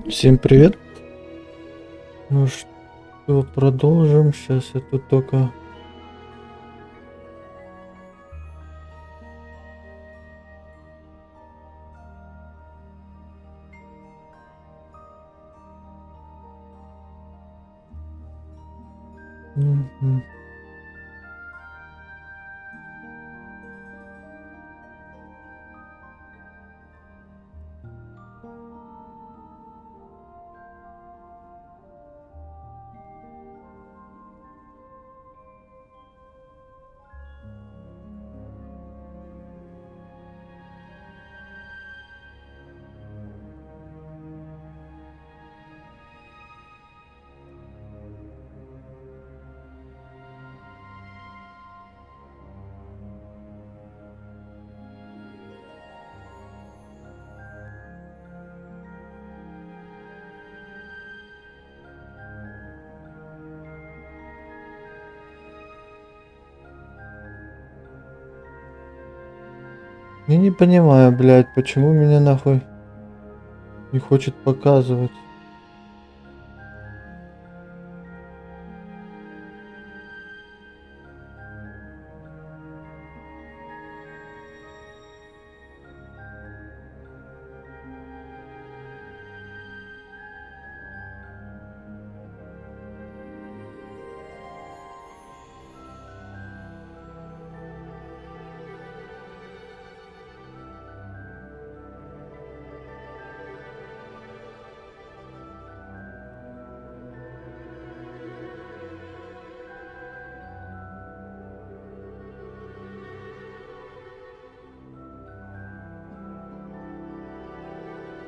Всем привет. Ну что, продолжим. Сейчас я тут только... Я не понимаю, блядь, почему меня нахуй не хочет показывать.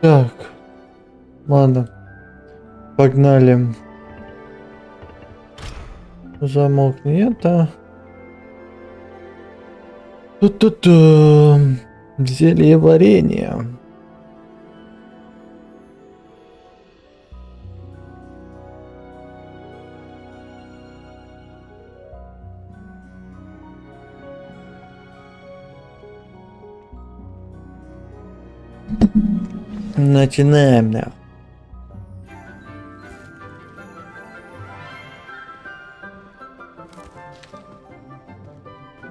Так, ладно, погнали. Замок нет, а? Тут-тут-ту. Зелье варенья. Начинаем, да.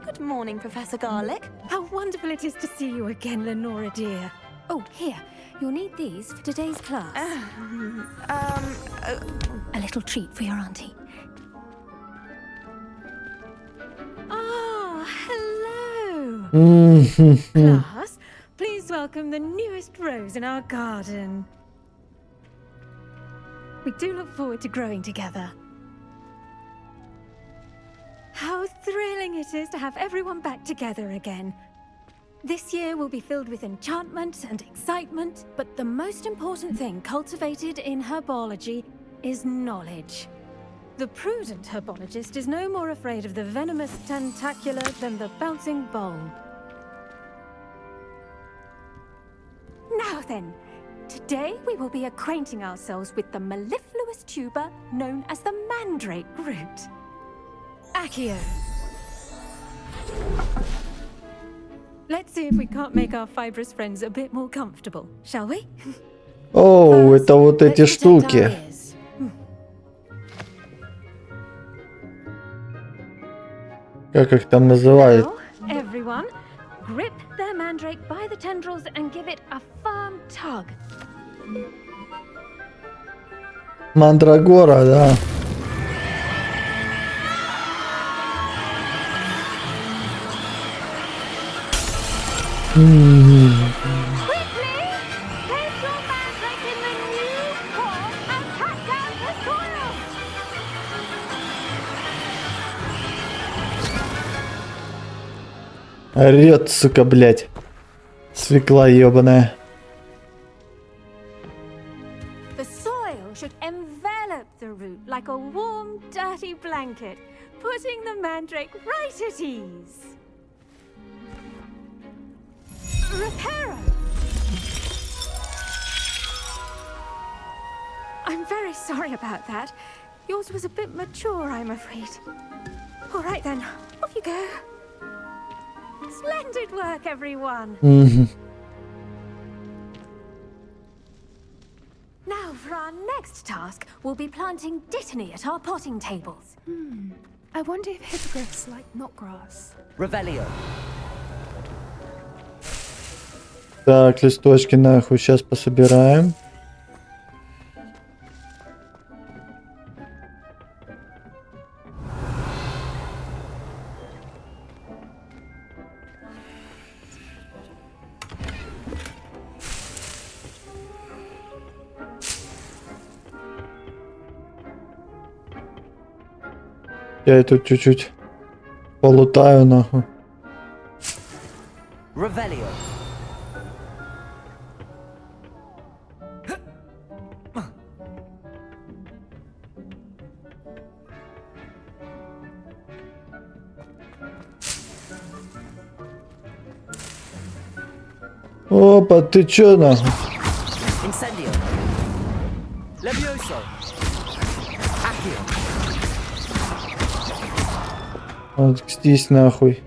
Good morning, Professor Garlic. How wonderful it is to see you again, Lenora dear. Oh, here, you'll need these for today's class. A little treat for your auntie. Oh, hello. Class, please welcome the newest rose in our garden. We do look forward to growing together. How thrilling it is to have everyone back together again. This year will be filled with enchantment and excitement, but the most important thing cultivated in herbology is knowledge. The prudent herbologist is no more afraid of the venomous tentacula than the bouncing bulb. Now then, today we will be acquainting ourselves with the mellifluous tuber known as the mandrake root. Accio. Let's see if we can't make our fibrous friends a bit more comfortable, shall we? О, это вот эти штуки. Как их там называют? Everyone, grip their mandrake by the tendrils and give it a firm tug. Мандрагора, да. Quickly, place your mandrake in the new core and cut down the soil. Орёт, сука, блядь. Свекла ёбаная. The soil should envelop the root like a warm, dirty blanket, putting the mandrake right at ease. Reparo! I'm very sorry about that. Yours was a bit mature, I'm afraid. All right then, off you go. Splendid work, everyone. next task will be planting dittany at our potting tables. I wonder if hippogriffs like knotgrass. Revelio. Так, листочки нахуй сейчас пособираем. Я тут чуть-чуть полутаю нахуй. Revelio. Опа, ты чё нахуй? Incendio. Levioso. Accio. Вот здесь нахуй.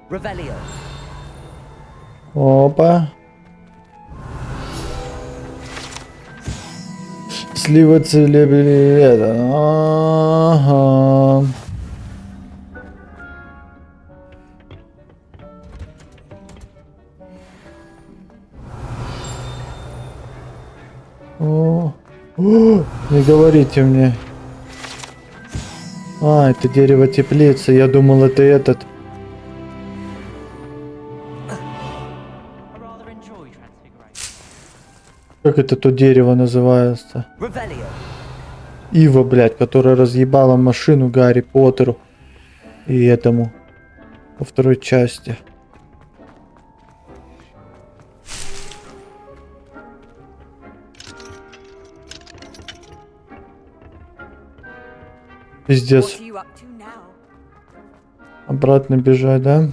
Revelio. Опа. Слива целебили это. Ага. О, не говорите мне. А, это дерево теплицы. Я думал, это этот. Как это то дерево называется? Revelio. Ива, блядь, которая разъебала машину Гарри Поттеру и этому во второй части. Пиздец. Обратно бежать, да?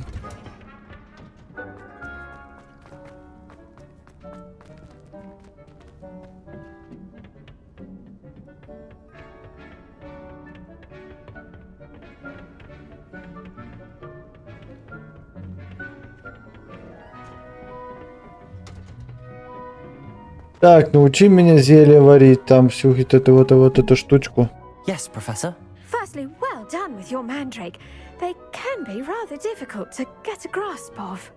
Так, научи меня зелье варить, там всю вот эту штучку. Yes, Professor. Firstly, well done with your mandrake. They can be rather difficult to get a grasp of.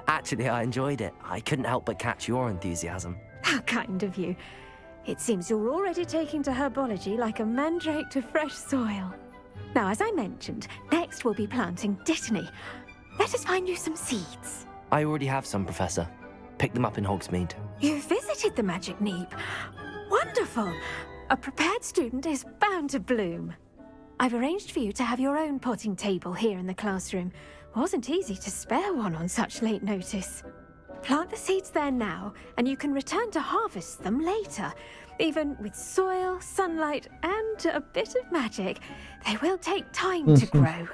Actually, I enjoyed it. I couldn't help but catch your enthusiasm. How kind of you. It seems you're already taking to herbology like a mandrake to fresh soil. Now, as I mentioned, next we'll be planting dittany. Let us find you some seeds. I already have some, Professor. Picked them up in Hogsmeade. You visited the Magic Neep. Wonderful! A prepared student is bound to bloom. I've arranged for you to have your own potting table here in the classroom. Wasn't easy to spare one on such late notice. Plant the seeds there now, and you can return to harvest them later. Even with soil, sunlight, and a bit of magic, they will take time to grow.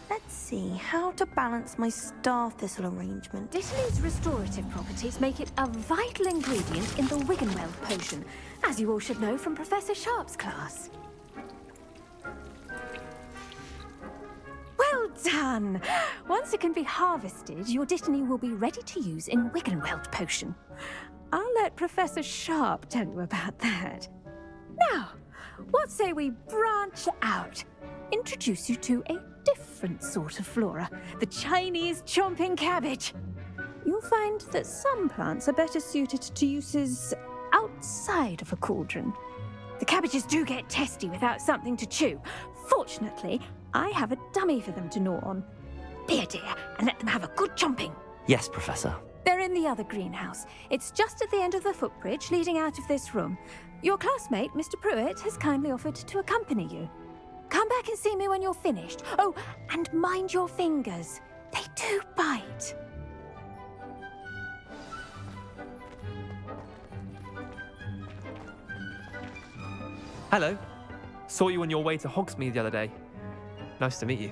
Let's see how to balance my star thistle arrangement. Dittany's restorative properties make it a vital ingredient in the Wiggenweld potion, as you all should know from Professor Sharp's class. Well done! Once it can be harvested, your dittany will be ready to use in Wiggenweld potion. I'll let Professor Sharp tell you about that. Now, what say we branch out? Introduce you to a different sort of flora, the Chinese chomping cabbage. You'll find that some plants are better suited to uses outside of a cauldron. The cabbages do get testy without something to chew. Fortunately, I have a dummy for them to gnaw on. Be a dear and let them have a good chomping. Yes, Professor. They're in the other greenhouse. It's just at the end of the footbridge leading out of this room. Your classmate, Mr. Pruitt, has kindly offered to accompany you. Come back and see me when you're finished. Oh, and mind your fingers. They do bite. Hello. Saw you on your way to Hogsmeade the other day. Nice to meet you.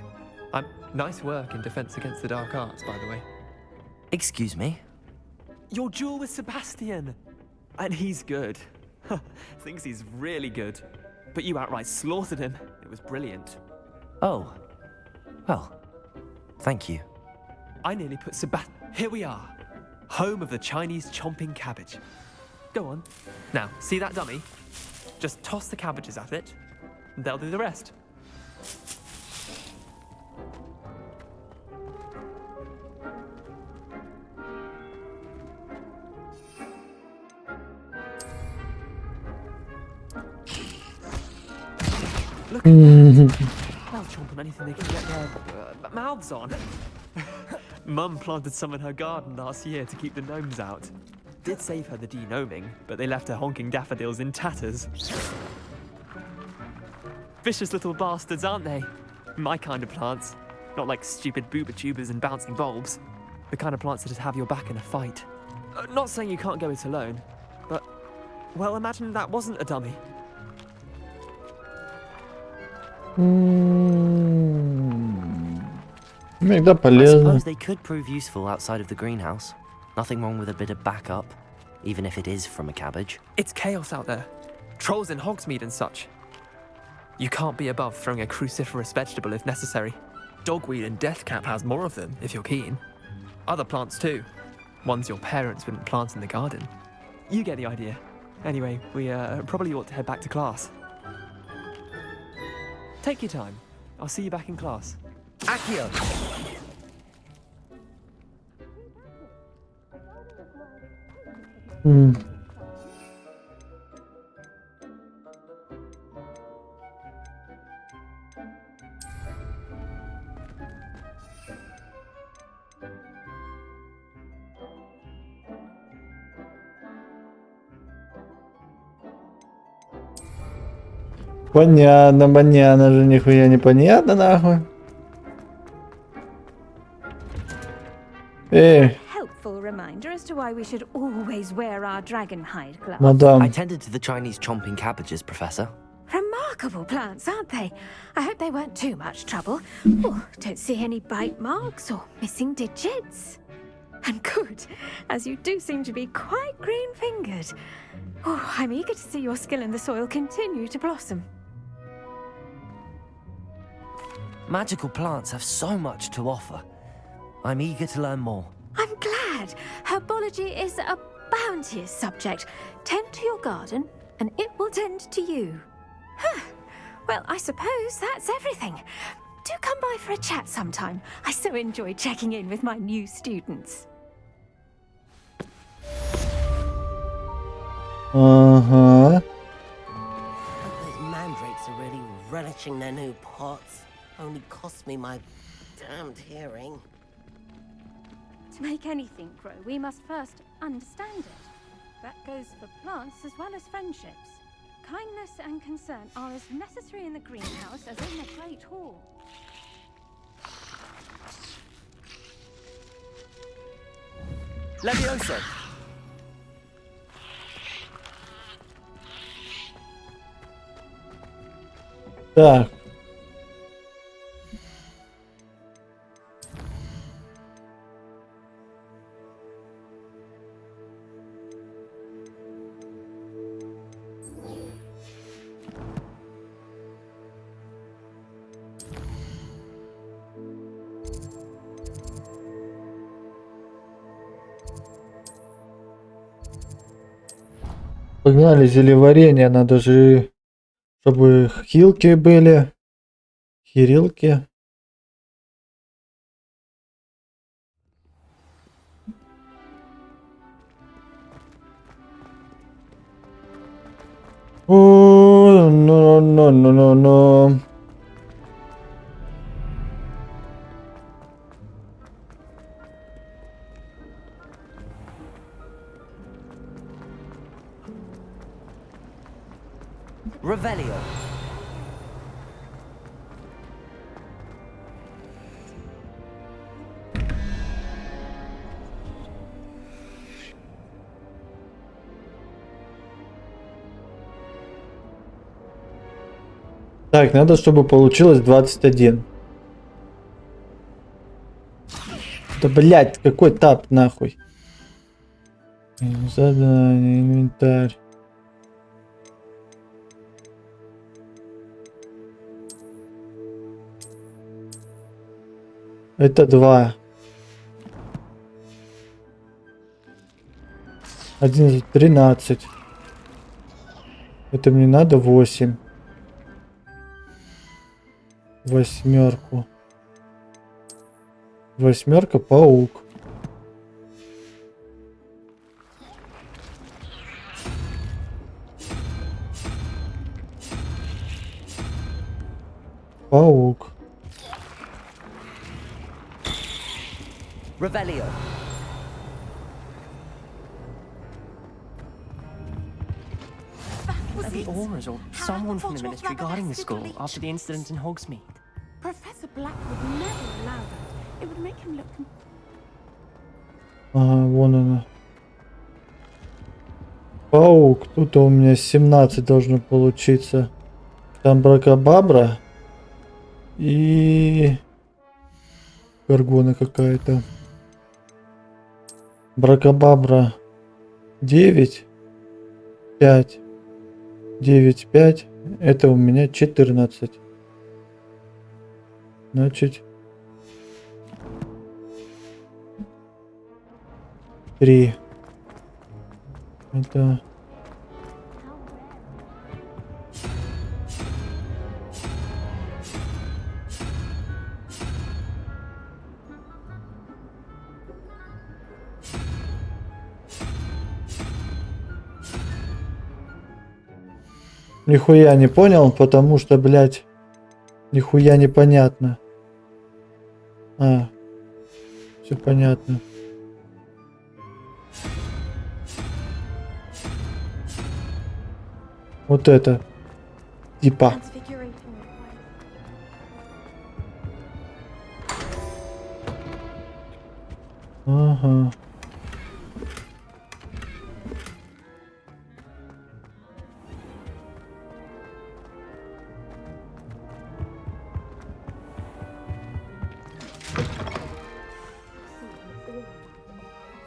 Nice work in Defense Against the Dark Arts, by the way. Excuse me? Your duel with Sebastian! And he's good. Thinks he's really good. But you outright slaughtered him. It was brilliant. Oh. Well, thank you. I nearly put Here we are. Home of the Chinese chomping cabbage. Go on. Now, see that dummy? Just toss the cabbages at it, and they'll do the rest. Look at that. They'll chomp on anything they can get their mouths on. Mum planted some in her garden last year to keep the gnomes out. Did save her the de-gnoming, but they left her honking daffodils in tatters. Vicious little bastards, aren't they? My kind of plants. Not like stupid booba tubers and bouncing bulbs. The kind of plants that just have your back in a fight. Not saying you can't go it alone, but... Well, imagine that wasn't a dummy. Иногда I полезно. suppose they could prove useful outside of the greenhouse. Nothing wrong with a bit of backup, even if it is from a cabbage. It's chaos out there. Trolls in Hogsmeade and such. You can't be above throwing a cruciferous vegetable if necessary. Dogweed and deathcap has more of them, if you're keen. Other plants too. Ones your parents wouldn't plant in the garden. You get the idea. Anyway, we probably ought to head back to class. Take your time. I'll see you back in class. Accio! Понятно же, нихуя непонятно, нахуй. Эй, Helpful reminder as to why we should always wear our dragon hide gloves. I мадам. tended to the Chinese chomping cabbages, Professor. Remarkable plants, aren't they? I hope they weren't too much trouble. Oh, don't see any bite marks or missing digits. And good, as you do seem to be quite green-fingered. Oh, I'm eager to see your skill in the soil continue to blossom. Magical plants have so much to offer. I'm eager to learn more. I'm glad. Herbology is a bounteous subject. Tend to your garden, and it will tend to you. Huh. Well, I suppose that's everything. Do come by for a chat sometime. I so enjoy checking in with my new students. Ага. Those mandrakes are really relishing their new pots. Only cost me my damned hearing. To make anything grow, we must first understand it. That goes for plants as well as friendships. Kindness and concern are as necessary in the greenhouse as in the Great Hall. Levioso! Так. Погнали, зелеварение, надо же, чтобы хилки были, хирилки. О, ну. Revelio. Так, надо, чтобы получилось 21. Да блять, какой тап нахуй. Задание, инвентарь. Это 2. 11, 13. Это мне надо 8. Восьмерку. Восьмерка, паук. Паук. Revelio. The Aurors or someone from the ministry guarding the school after the incident in Hogsmeade. Professor Black would never allow that. It would make him look... Ага, вон она. Паук. Тут у меня 17 должно получиться. Там бракабабра. И... Горгона какая-то. Бракабабра 9. 5. 9, 5. Это у меня 14. Значит... 3. Это... Нихуя не понял, потому что, блядь, нихуя непонятно. А, все понятно. Вот это. Типа. Ага.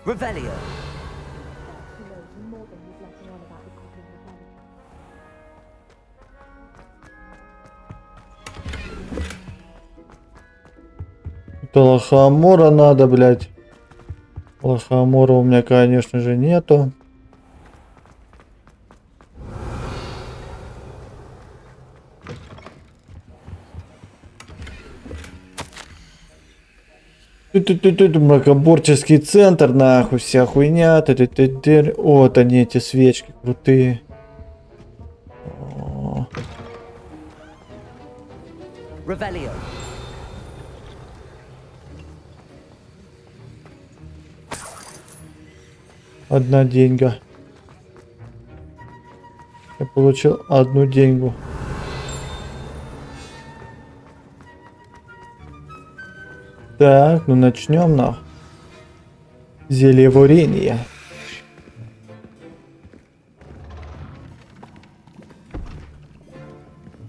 Revelio. Это лохомора надо, блядь. Лохомора у меня, конечно же, нету. Тут мракоборческий центр, нахуй, вся хуйня. Вот они, эти свечки крутые. Revelio. Одна деньга. Я получил одну деньгу. Так, ну начнем на зельеварение.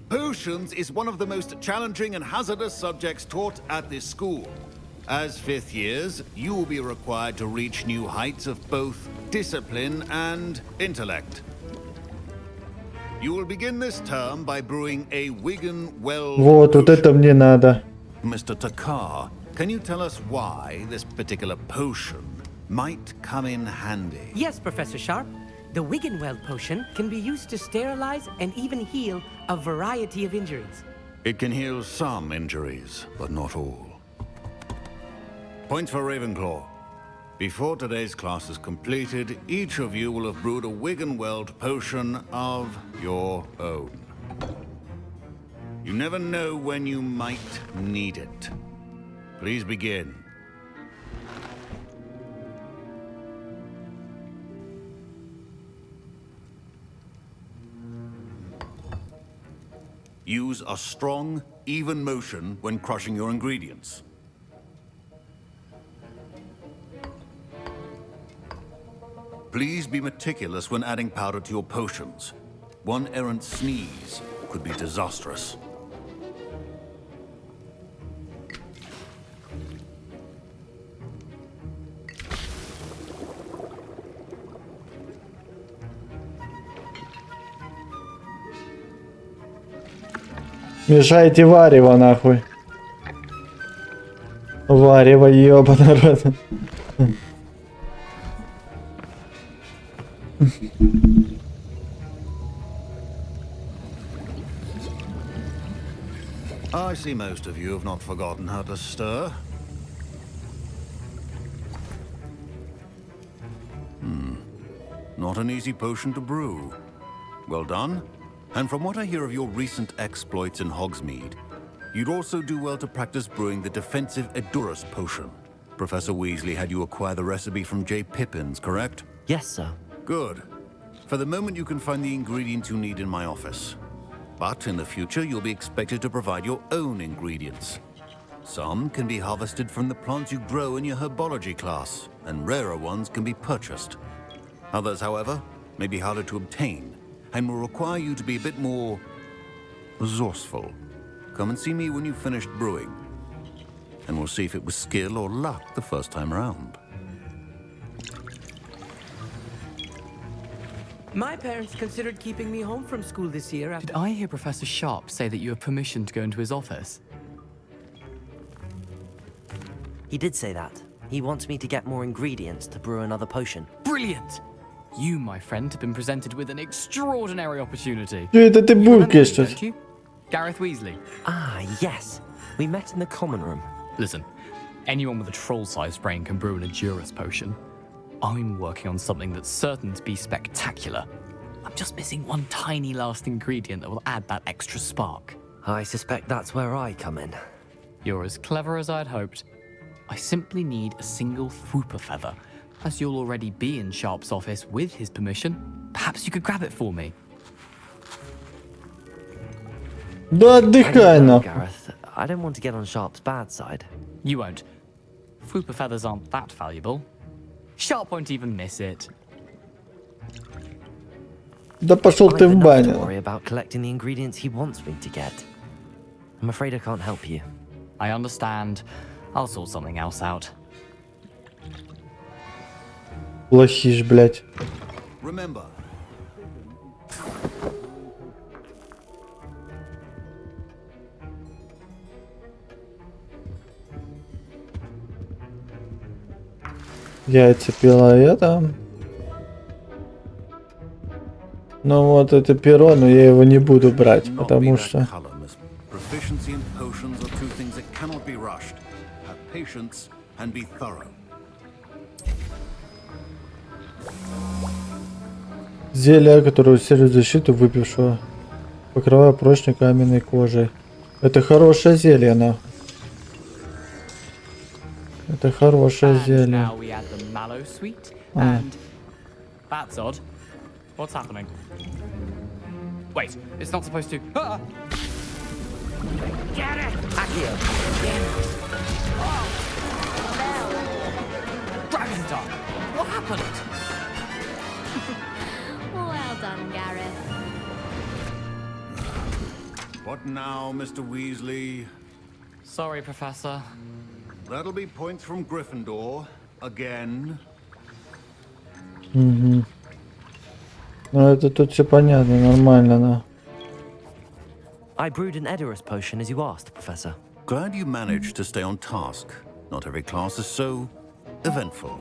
Potions is one of the most challenging and hazardous subjects taught at this school. As fifth years, you will be required to reach new heights of both discipline and intellect. You will begin this term by brewing a Wigan Well Вот это мне надо. Mr. Takar, can you tell us why this particular potion might come in handy? Yes, Professor Sharp. The Wiggenweld potion can be used to sterilize and even heal a variety of injuries. It can heal some injuries, but not all. Points for Ravenclaw. Before today's class is completed, each of you will have brewed a Wiggenweld potion of your own. You never know when you might need it. Please begin. Use a strong, even motion when crushing your ingredients. Please be meticulous when adding powder to your potions. One errant sneeze could be disastrous. Мешайте варево, нахуй. Варево, ёбаный рот. I see most of you have not forgotten how to stir. Not an easy potion to brew. Well done. And from what I hear of your recent exploits in Hogsmeade, you'd also do well to practice brewing the defensive Edurus potion. Professor Weasley had you acquire the recipe from J. Pippin's, correct? Yes, sir. Good. For the moment, you can find the ingredients you need in my office. But in the future, you'll be expected to provide your own ingredients. Some can be harvested from the plants you grow in your herbology class, and rarer ones can be purchased. Others, however, may be harder to obtain, and will require you to be a bit more resourceful. Come and see me when you've finished brewing, and we'll see if it was skill or luck the first time around. My parents considered keeping me home from school this year. Did I hear Professor Sharp say that you have permission to go into his office? He did say that. He wants me to get more ingredients to brew another potion. Brilliant! You, my friend, have been presented with an extraordinary opportunity. Это ты булькаешь тут. Don't you? Gareth Weasley. Ah, yes. We met in the common room. Listen, anyone with a troll-sized brain can brew an Edurus potion. I'm working on something that's certain to be spectacular. I'm just missing one tiny last ingredient that will add that extra spark. I suspect that's where I come in. You're as clever as I'd hoped. I simply need a single Fwooper feather. As you'll already be in Sharp's office with his permission, perhaps you could grab it for me. Да отдыхай, нахуй. Gareth, I don't want to get on Sharp's bad side. You won't. Fwooper feathers aren't that valuable. Sharp won't even miss it. Да пошел ты в I've enough to баню. worry about collecting the ingredients he wants me to get. I'm afraid I can't help you. I understand. I'll sort something else out. Плохиш, блядь. Remember, Яйца пила это. Ну вот это перо, но я его не буду брать, not потому be that что... color, miss. Proficiency and potions are two things that cannot be rushed. Have patience and be thorough. Зелье, которое усиливает защиту выпившего, покрывая прочной каменной кожей. Это хорошее зелье, нахуй. Это хорошее And зелье. now we add the mallow sweet, and... That's odd. What's happening? Wait, it's not supposed to... Ah! Get it! Accio! Dragon Tongue! What happened? Well done, Gareth. What now, Mr. Weasley? Sorry, Professor. That'll be points from Gryffindor. Again. Угу. Ну это тут все понятно, нормально, на. I brewed an Edurus potion as you asked, Professor. Glad you managed to stay on task. Not every class is so eventful.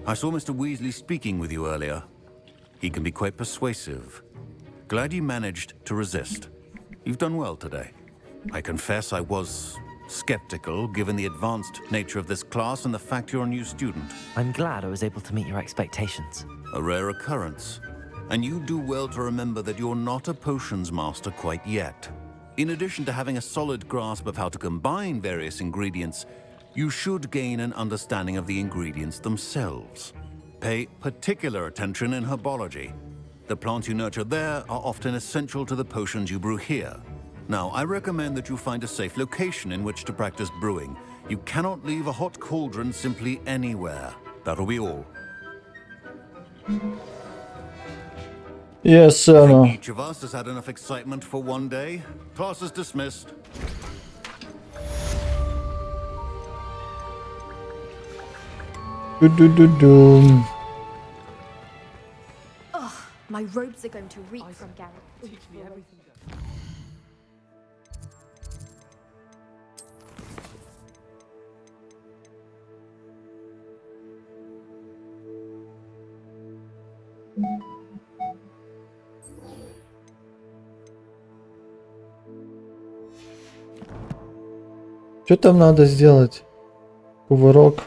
I saw Mr. Weasley speaking with you earlier. He can be quite persuasive. Glad you managed to resist. You've done well today. I confess I was skeptical given the advanced nature of this class and the fact you're a new student. I'm glad I was able to meet your expectations. A rare occurrence. And you do well to remember that you're not a potions master quite yet. In addition to having a solid grasp of how to combine various ingredients, you should gain an understanding of the ingredients themselves. Pay particular attention in herbology. The plants you nurture there are often essential to the potions you brew here. Now, I recommend that you find a safe location in which to practice brewing. You cannot leave a hot cauldron simply anywhere. That'll be all. Yes, I sir. think each of us has had enough excitement for one day. Class is dismissed. Ду-ду-ду-ду. My robes are going to reek from Gareth. Что там надо сделать? Кувырок.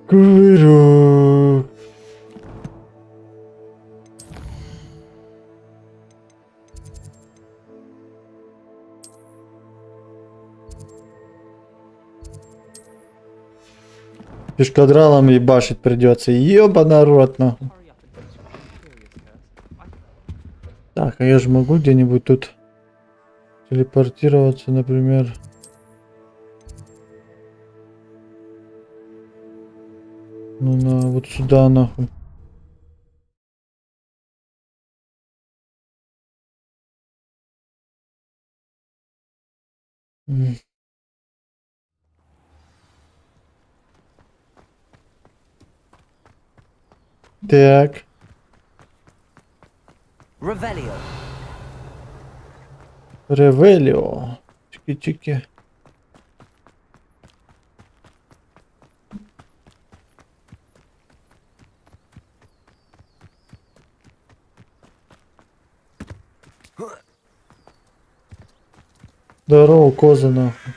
Кувырок. Пешкадралом ебашить придется. Ёба народ, нахуй. Так, а я же могу где-нибудь тут телепортироваться, например. Ну на вот сюда нахуй. Так. Revelio. Ревелио. Чики-чики. Здорово, коза нахуй.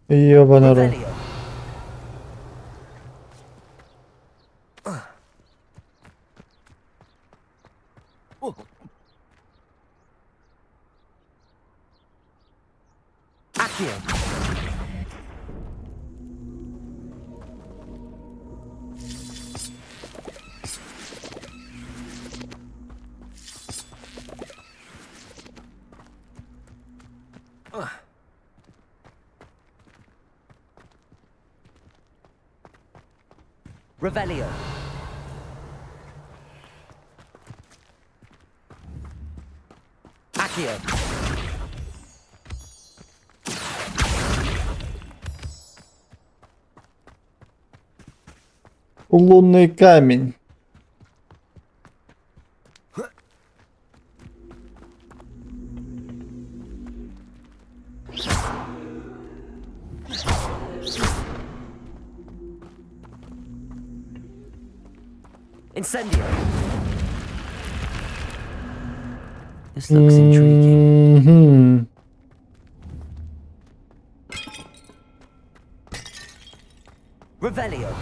Ёба народ. Revelio. Accio. Revelio. Accio. Лунный камень. Incendio. This looks intriguing. Мгм. Revelio.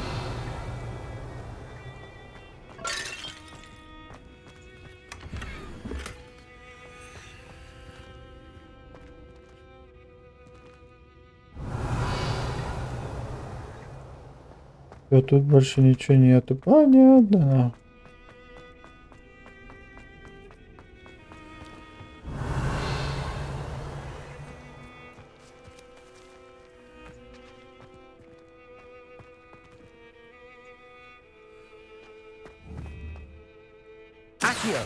Всё, тут больше ничего нету. Понятно. Accio.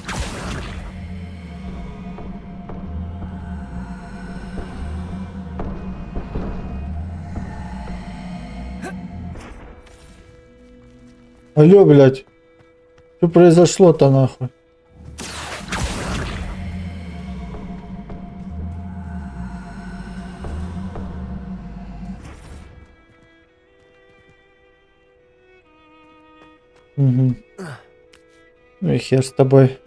Алло, блядь. Что произошло-то нахуй? Угу. Ну и хер с тобой.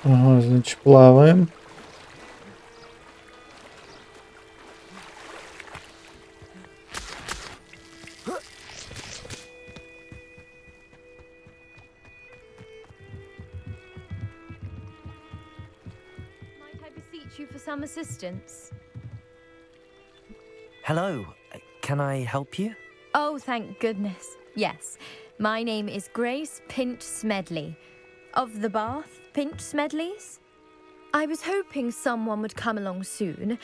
Ага, значит, плаваем. Might I beseech you for some assistance? Hello, can I help you? Oh, thank goodness. Yes. My name is Grace Pinch Smedley, of the Bath Pinch Smedleys. I was hoping someone would come along soon.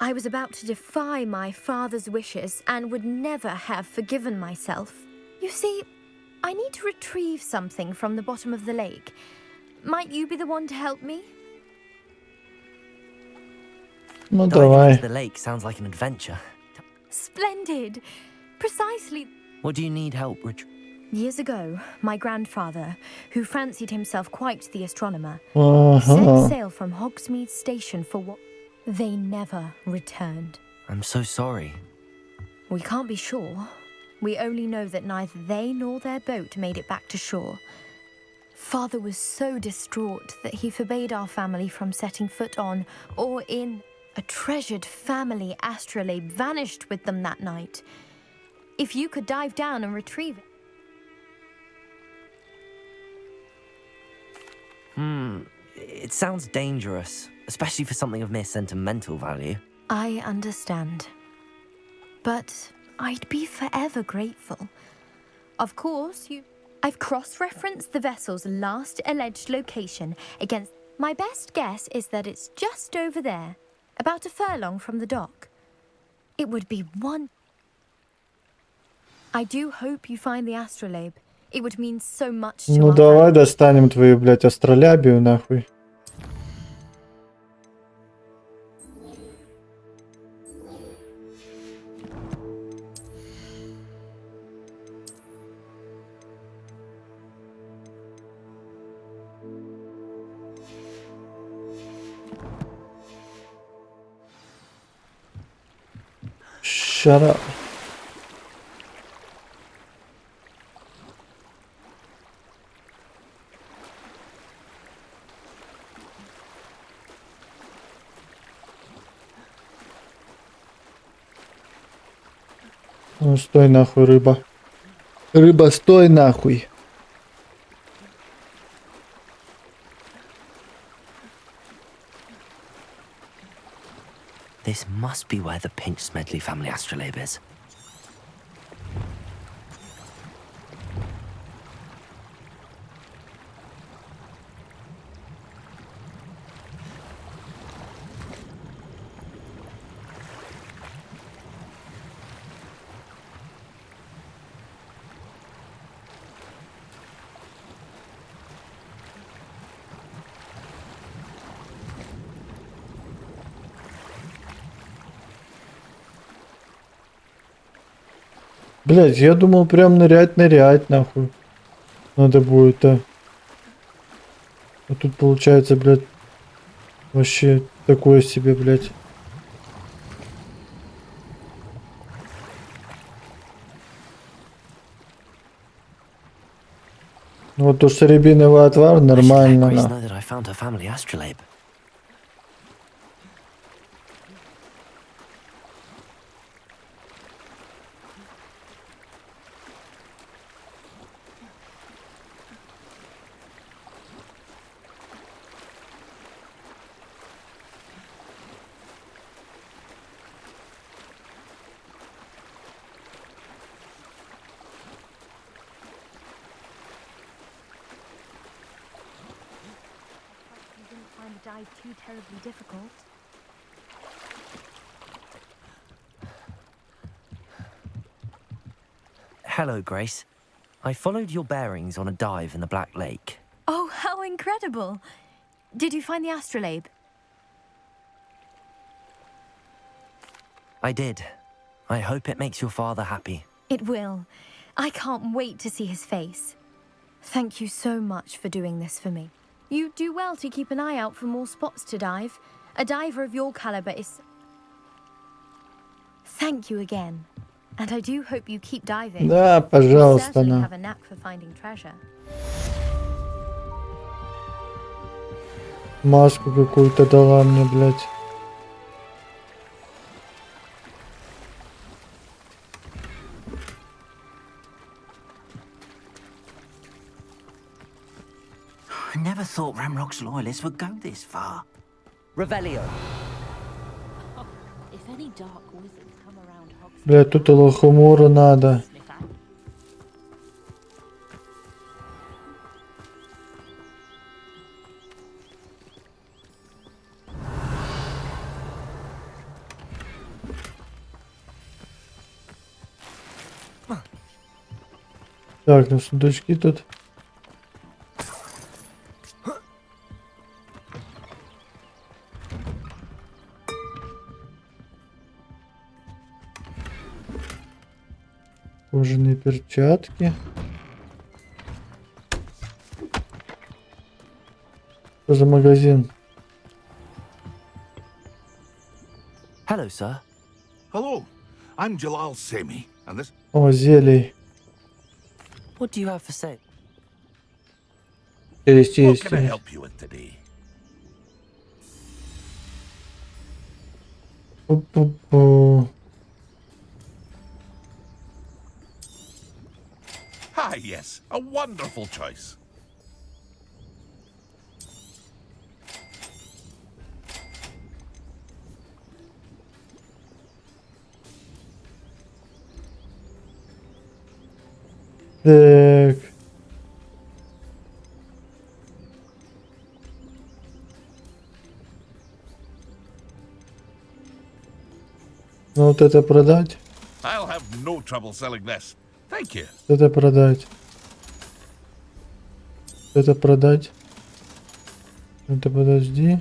I was about to defy my father's wishes and would never have forgiven myself. You see, I need to retrieve something from the bottom of the lake. Might you be the one to help me? Ну Diving давай. into the lake sounds like an adventure. Splendid! Precisely. What do you need help Years ago, my grandfather, who fancied himself quite the astronomer, Ага. set sail from Hogsmeade Station for what? They never returned. I'm so sorry. We can't be sure. We only know that neither they nor their boat made it back to shore. Father was so distraught that he forbade our family from setting foot on or in. A treasured family astrolabe vanished with them that night. If you could dive down and retrieve it. It sounds dangerous, especially for something of mere sentimental value. I understand. But I'd be forever grateful. Of course, I've cross-referenced the vessel's last alleged location against. My best guess is that it's just over there, about a furlong from the dock. It would be one. I do hope you find the astrolabe. It would mean so much to Ну our давай достанем твою, блядь, астролябию, нахуй. Shut up. Ну стой нахуй, рыба. Рыба, стой нахуй. This must be where the Pinch Smedley family astrolabe is. Блять, я думал прям нырять, нахуй. Надо будет, а. А тут получается, блядь, вообще такое себе, блядь. Вот то, что рябиновый отвар, нормально, Grace на. know that I found her family astrolabe. Too terribly difficult. Hello, Grace. I followed your bearings on a dive in the Black Lake. Oh, how incredible! Did you find the astrolabe? I did. I hope it makes your father happy. It will. I can't wait to see his face. Thank you so much for doing this for me. You do well to keep an eye out for more spots to dive. A diver of your caliber is... Thank you again. And I do hope you keep diving. Да, You пожалуйста, certainly на. have a knack for finding treasure. Маску какую-то дала мне, блядь. I never thought Ramrock's loyalists would go this far. Revelio. If any dark wizards come around Hogsmeade, Блядь, тут лохомору надо. Так, ну сундучки тут. Кожаные перчатки. Что за магазин? Hello, sir. Hello, I'm Jalal Semi, and this... О, зелий. What do you have for sale? Есть. What can I help you with today? Пу-пу-пу. Ah, yes, a wonderful choice. Так. Ну вот это продать. I'll have no trouble selling this. Thank you. Это продать. Это продать. Это подожди.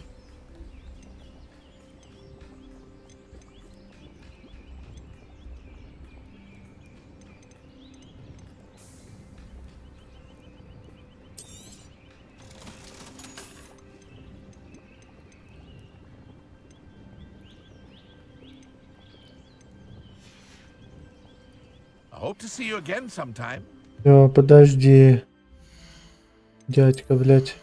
I hope to see you again sometime. Всё, подожди. Дядька, блядь.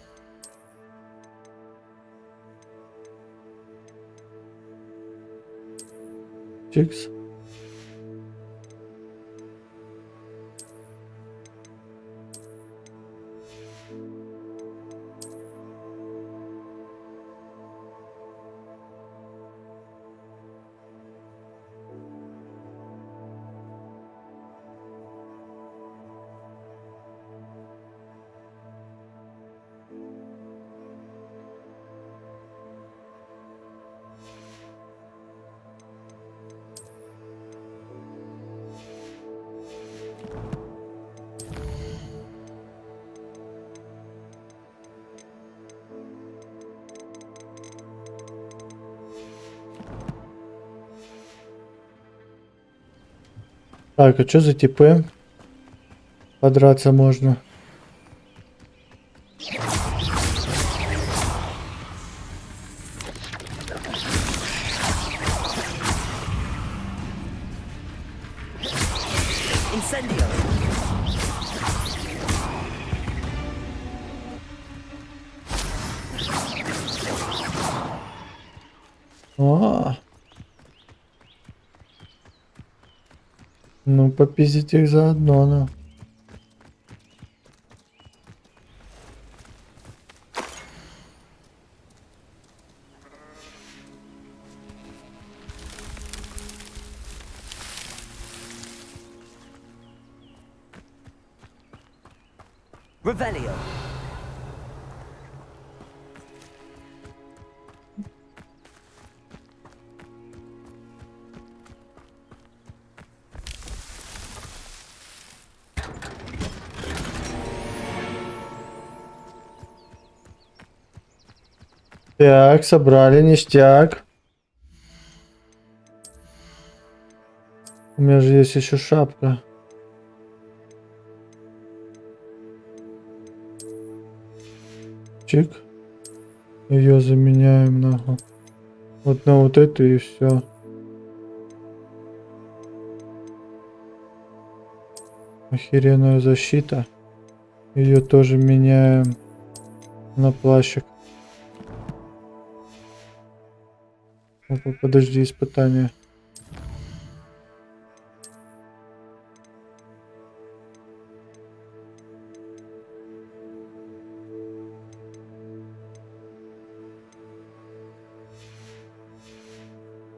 Чикс. Так, а что за типы? Подраться можно. Incendio. Ну, попиздить их заодно, ну. Revelio. Так, собрали, ништяк. У меня же есть еще шапка. Чик. Ее заменяем нахуй. Вот на вот эту и все. Охеренная защита. Ее тоже меняем на плащик. Опа, подожди, испытание.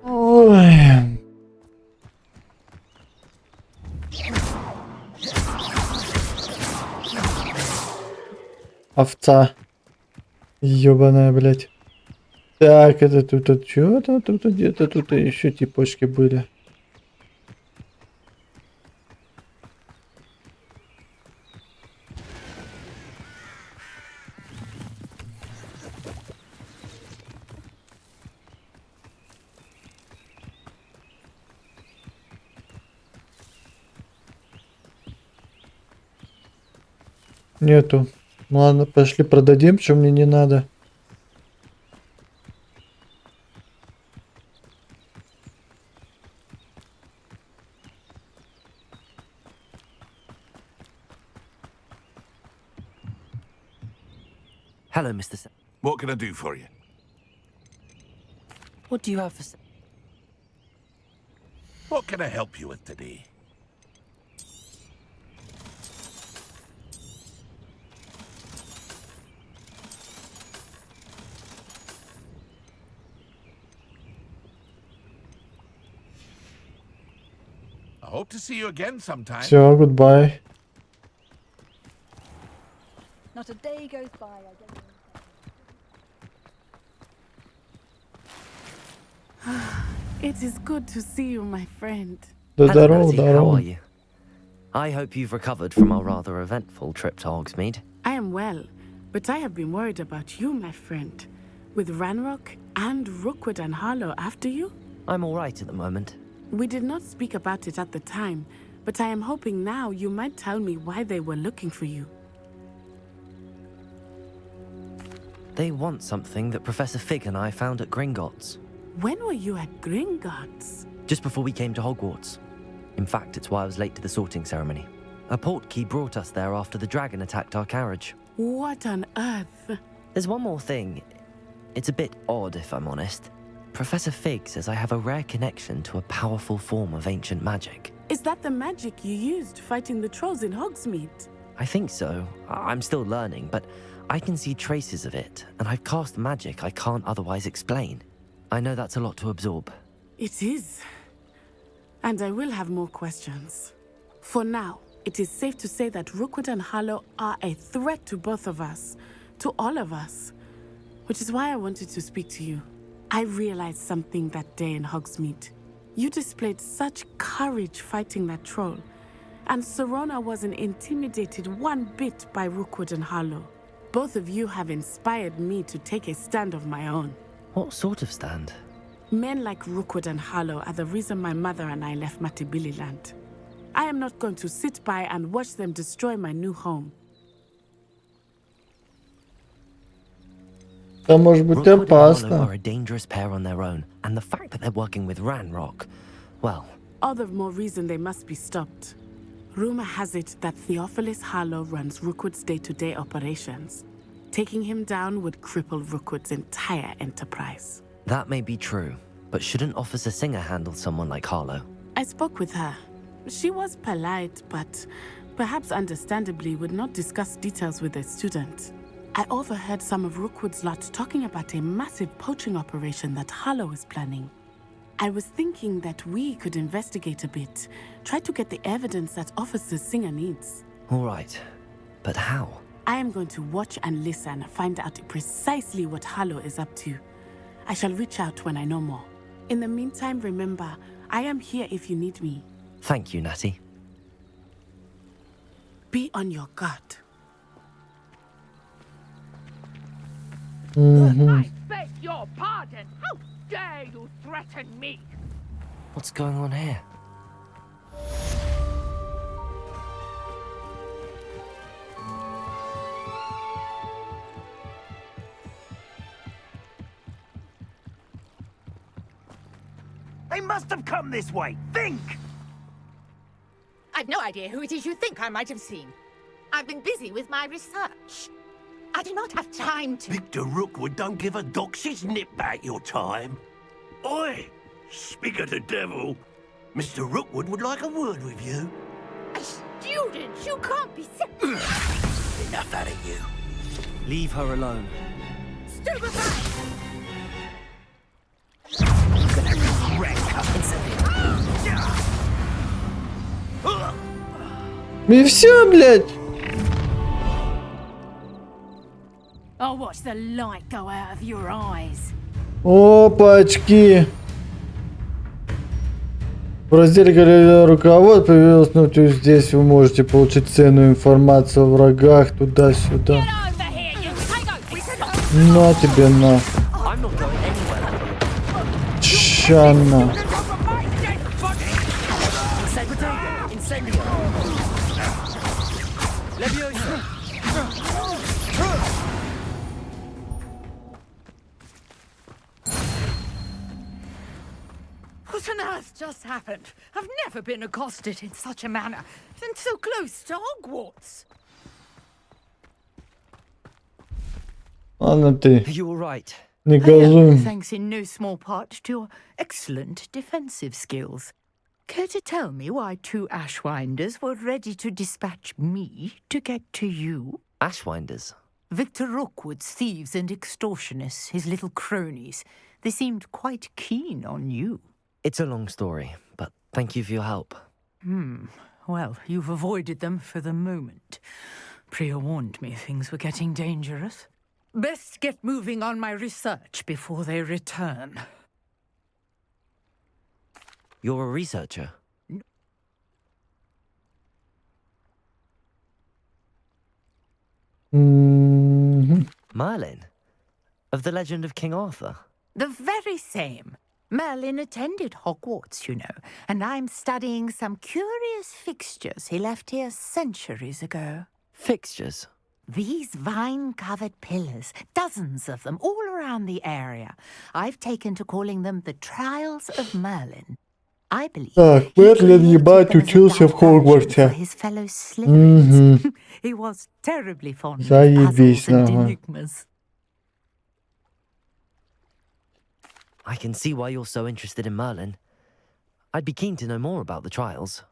Ой. Овца. Ёбаная, блядь. Так, это тут что-то, тут где-то тут еще типочки были. Нету. Ну ладно, пошли продадим, что мне не надо. Hello, Mr. What can I do for you? What do you have for What can I help you with today? I hope to see you again sometime. Все, goodbye. Not a day goes by, I don't It is good to see you, my friend. Да Hello, здорово, Natty. How здорово. are you? I hope you've recovered from our rather eventful trip to Hogsmeade. I am well, but I have been worried about you, my friend. With Ranrock and Rookwood and Harlow after you? I'm all right at the moment. We did not speak about it at the time, but I am hoping now you might tell me why they were looking for you. They want something that Professor Fig and I found at Gringotts. When were you at Gringotts? Just before we came to Hogwarts. In fact, it's why I was late to the sorting ceremony. A portkey brought us there after the dragon attacked our carriage. What on earth? There's one more thing. It's a bit odd, if I'm honest. Professor Fig says I have a rare connection to a powerful form of ancient magic. Is that the magic you used fighting the trolls in Hogsmeade? I think so. I'm still learning, but I can see traces of it, and I've cast magic I can't otherwise explain. I know that's a lot to absorb. It is. And I will have more questions. For now, it is safe to say that Rookwood and Harlow are a threat to both of us, to all of us. Which is why I wanted to speak to you. I realized something that day in Hogsmeade. You displayed such courage fighting that troll, and Serona wasn't intimidated one bit by Rookwood and Harlow. Both of you have inspired me to take a stand of my own. What sort of stand? Men like Rookwood and Harlow are the reason my mother and I left Matibili land. I am not going to sit by and watch them destroy my new home. Это может быть Rookwood and Harlow опасно. are a dangerous pair on their own, and the fact that they're working with Ranrock, well... All the more reason they must be stopped. Rumor has it that Theophilus Harlow runs Rookwood's day-to-day operations. Taking him down would cripple Rookwood's entire enterprise. That may be true, but shouldn't Officer Singer handle someone like Harlow? I spoke with her. She was polite, but perhaps understandably would not discuss details with a student. I overheard some of Rookwood's lot talking about a massive poaching operation that Harlow is planning. I was thinking that we could investigate a bit, try to get the evidence that Officer Singer needs. All right, but how? I am going to watch and listen, find out precisely what Harlow is up to. I shall reach out when I know more. In the meantime, remember, I am here if you need me. Thank you, Natty. Be on your guard. I beg your pardon. How dare you threaten me? What's going on here? They must have come this way. Think! I've no idea who it is you think I might have seen. I've been busy with my research. I do not have time to... Victor Rookwood don't give a doxy's nip back your time. Oi! Speak of the devil. Mr. Rookwood would like a word with you. A student? You can't be... Enough out of you. Leave her alone. И все, блядь. I'll watch the light go out of your eyes. Опачки. В разделе «Галерея руковод» появилось, ну, то есть здесь вы можете получить ценную информацию о врагах, туда-сюда. На тебе на. Чана. earth just happened? I've never been accosted in such a manner, and so close to Hogwarts. Ладно ты. You all right? Не газуй. Thanks in no small part to your excellent defensive skills. Care to tell me why 2 Ashwinders were ready to dispatch me to get to you? Ashwinders? Victor Rookwood's thieves and extortionists, his little cronies. They seemed quite keen on you. It's a long story, but thank you for your help. Well, you've avoided them for the moment. Priya warned me things were getting dangerous. Best get moving on my research before they return. You're a researcher? Merlin? Of the legend of King Arthur? The very same. Merlin attended Hogwarts, you know, and I'm studying some curious fixtures he left here centuries ago. Fixtures? These vine-covered pillars, dozens of them, all around the area. I've taken to calling them the Trials of Merlin. I believe Так, Мерлин, ебать, учился в Хогвартсе. his fellow Slytherins. He was terribly fond of puzzles and enigmas. I can see why you're so interested in Merlin. I'd be keen to know more about the trials.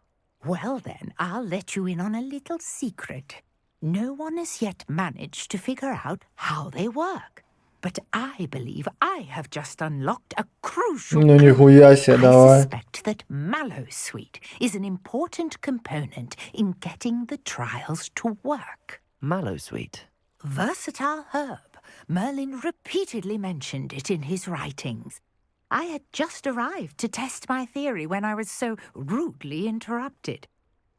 Well then, I'll let you in on a little secret. No one has yet managed to figure out how they work. But I believe I have just unlocked a crucial Ну нихуя себе, I давай. suspect that Mallowsweet is an important component in getting the trials to work. Mallowsweet? Versatile herb. Merlin repeatedly mentioned it in his writings. I had just arrived to test my theory when I was so rudely interrupted.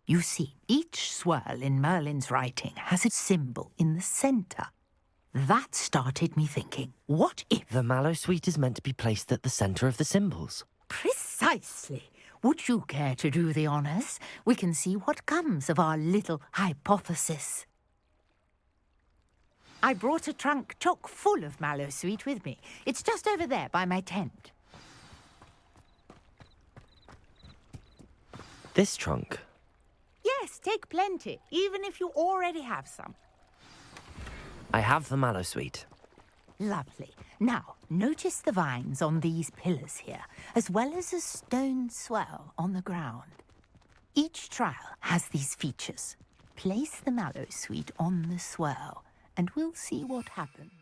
You see, each swirl in Merlin's writing has a symbol in the center. That started me thinking, what if... The Mallowsweet is meant to be placed at the center of the symbols. Precisely. Would you care to do the honors? We can see what comes of our little hypothesis. I brought a trunk chock full of Mallowsweet with me. It's just over there by my tent. This trunk? Yes, take plenty, even if you already have some. I have the Mallowsweet. Lovely. Now, notice the vines on these pillars here, as well as a stone swell on the ground. Each trial has these features. Place the Mallowsweet on the swell, and we'll see what happens.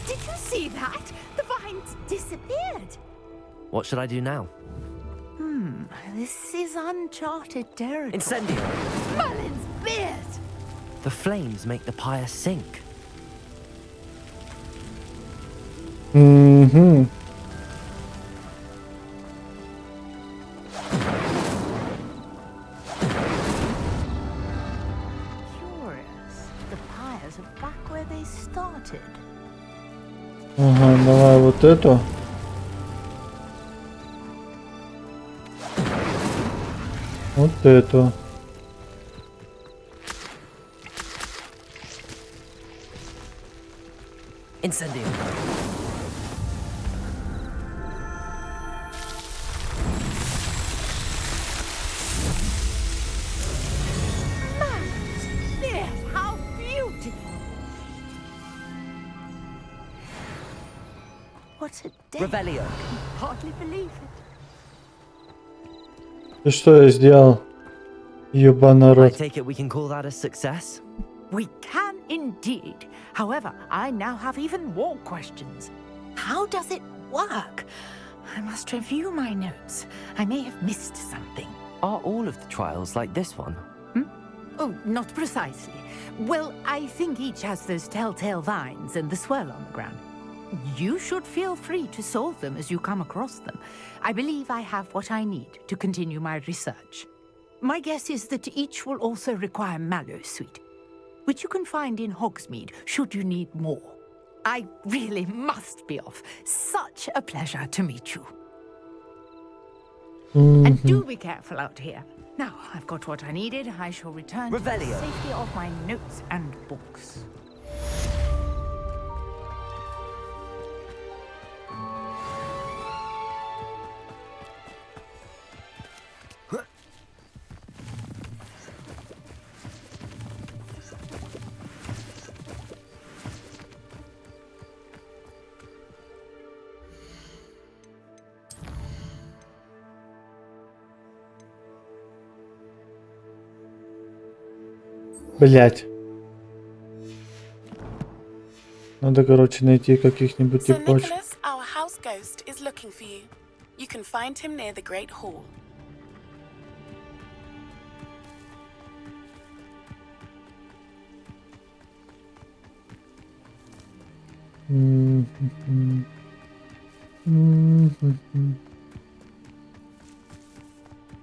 Did you see that? The vines disappeared. What should I do now? This is uncharted territory. Incendio! Merlin's beard! The flames make the pyre sink. Curious. The pyres are back where they started. Ага, давай вот эту. Вот эту. Incendio! Yes, how beautiful! What a day! Revelio! Hardly believe it. И что я сделал? Ебаный I рот. take it we can call that a success? We can indeed. However, I now have even more questions. How does it work? I must review my notes. I may have missed something. Are all of the trials like this one? Oh, not precisely. Well, I think each has those telltale vines and the swirl on the ground. You should feel free to solve them as you come across them. I believe I have what I need to continue my research. My guess is that each will also require Mallowsweet, which you can find in Hogsmeade should you need more. I really must be off. Such a pleasure to meet you. And do be careful out here. Now, I've got what I needed. I shall return to the safety of my notes and books. Блять. Надо, короче, найти каких-нибудь So типочек. Nicholas, our house ghost, is looking for you. You can find him near the Great Hall.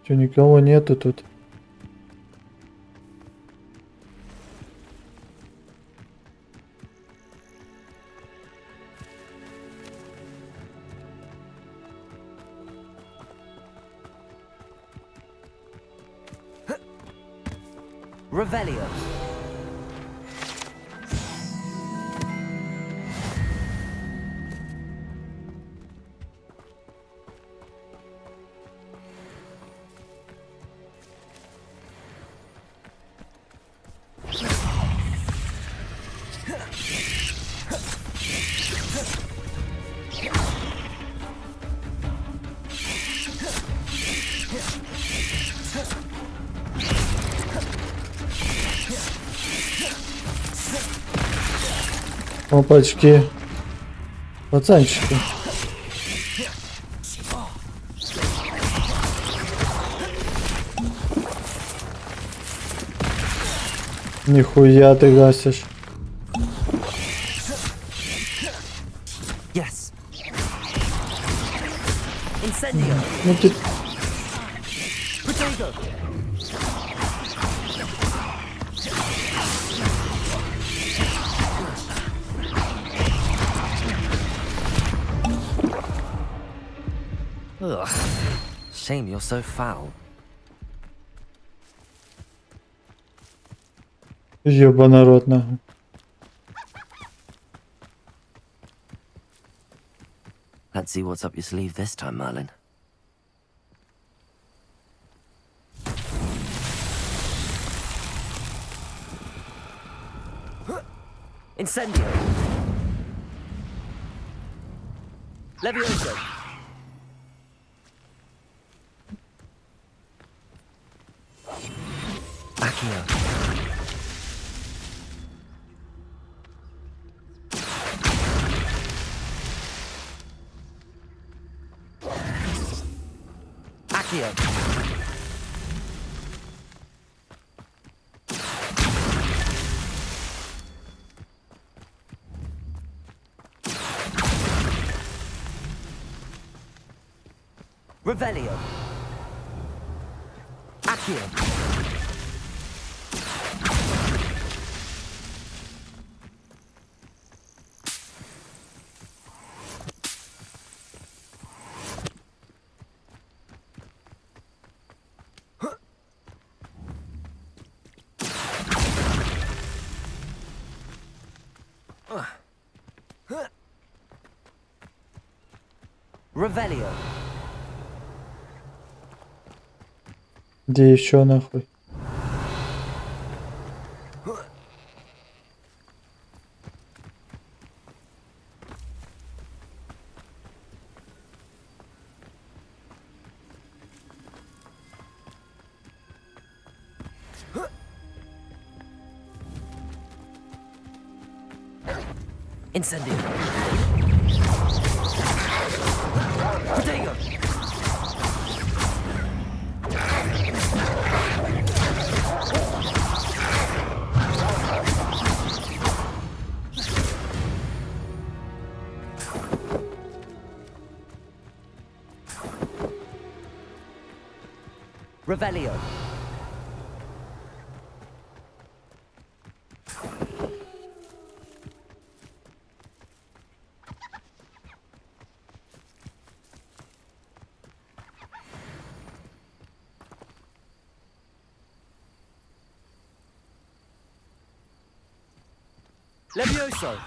Че, никого нету тут? Revelio. Опачки. Пацанчики. Нихуя ты гасишь. Yes. Incendio. Ну ты... Potato. Ugh. Shame you're so foul. Ёбаный рот, нахуй. Let's see what's up your sleeve this time, Merlin. Incendio. Levioso. Accio. Accio. Revelio. Accio. Revelio. Где еще нахуй? Incendio. Potato. Revelio. Levioso.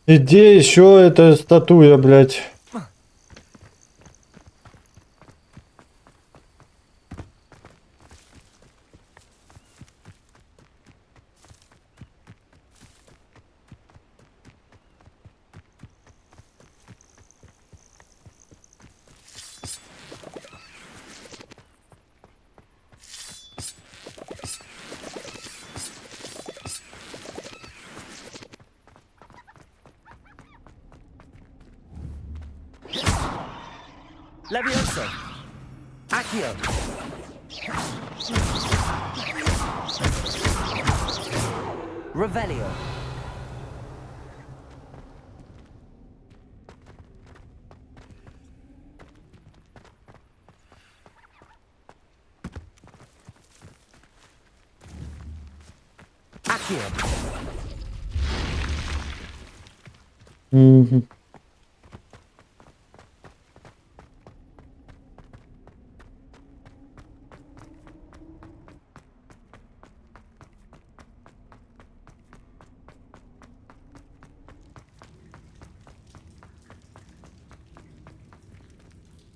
Где еще эта статуя, блядь? Levioso. Accio. Revelio. Accio. Угу.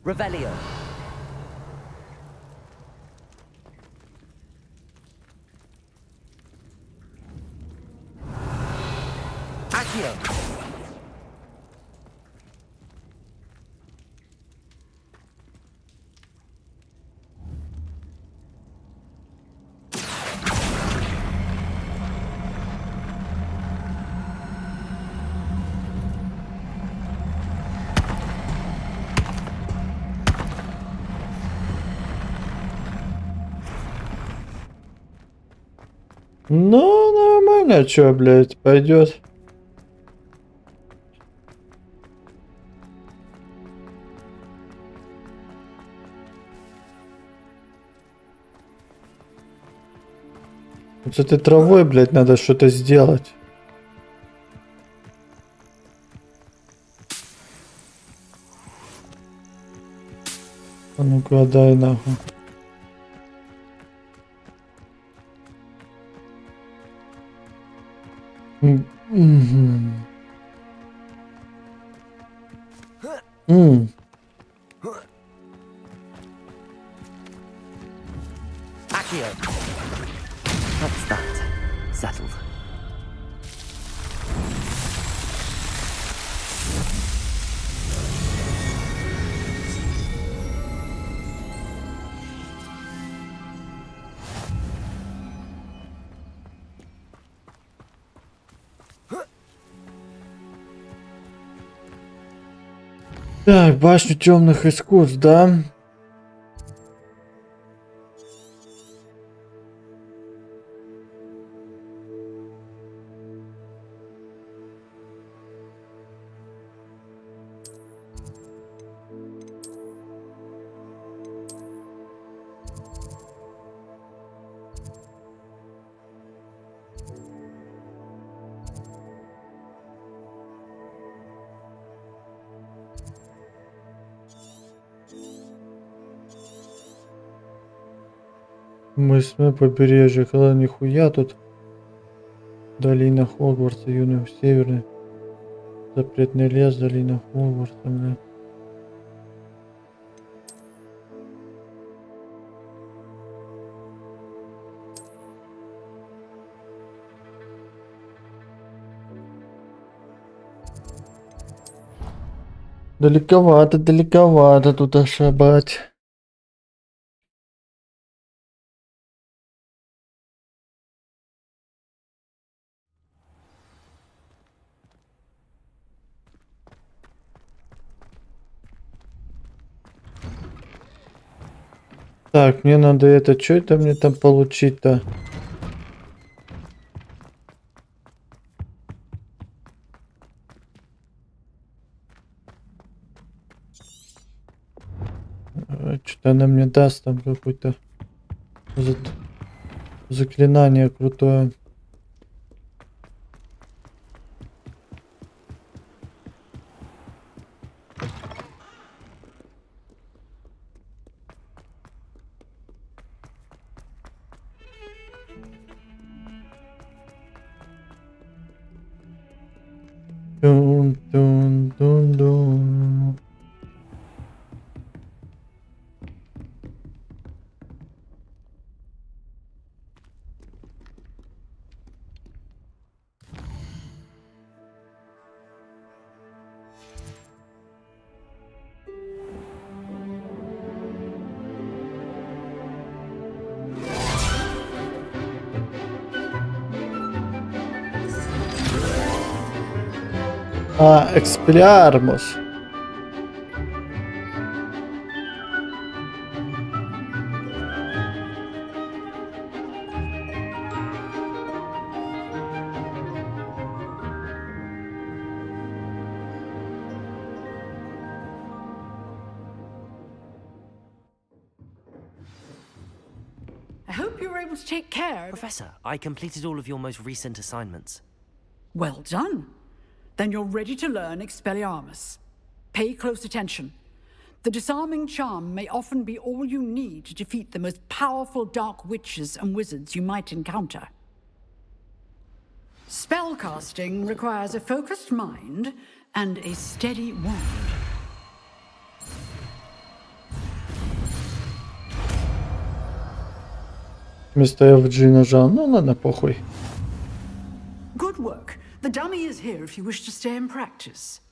Revelio. Accio. Ну, нормально, чё, блядь, пойдет. Вот с этой травой, блядь, надо что-то сделать. А ну-ка, дай нахуй. Accio. That's that. Settled. Так, башню темных искусств, да? Мы побережье, когда нихуя тут. Долина Хогвартса, юный северный. Запретный лес, долина Хогвартса, бля. Далековато, далековато тут ошибать. Так, мне надо это, что это мне там получить-то? Что-то она мне даст там какое-то заклинание крутое. А, Expelliarmus. I hope you were able to take care. Professor, I completed all of your most recent assignments. Well done. Then you're ready to learn Expelliarmus. Pay close attention. The disarming charm may often be all you need to defeat the most powerful dark witches and wizards you might encounter. Spellcasting requires a focused mind and a steady wand. Вместо FG нажал. Ну ладно, похуй. Good work. The dummy is here if you wish to stay and practice.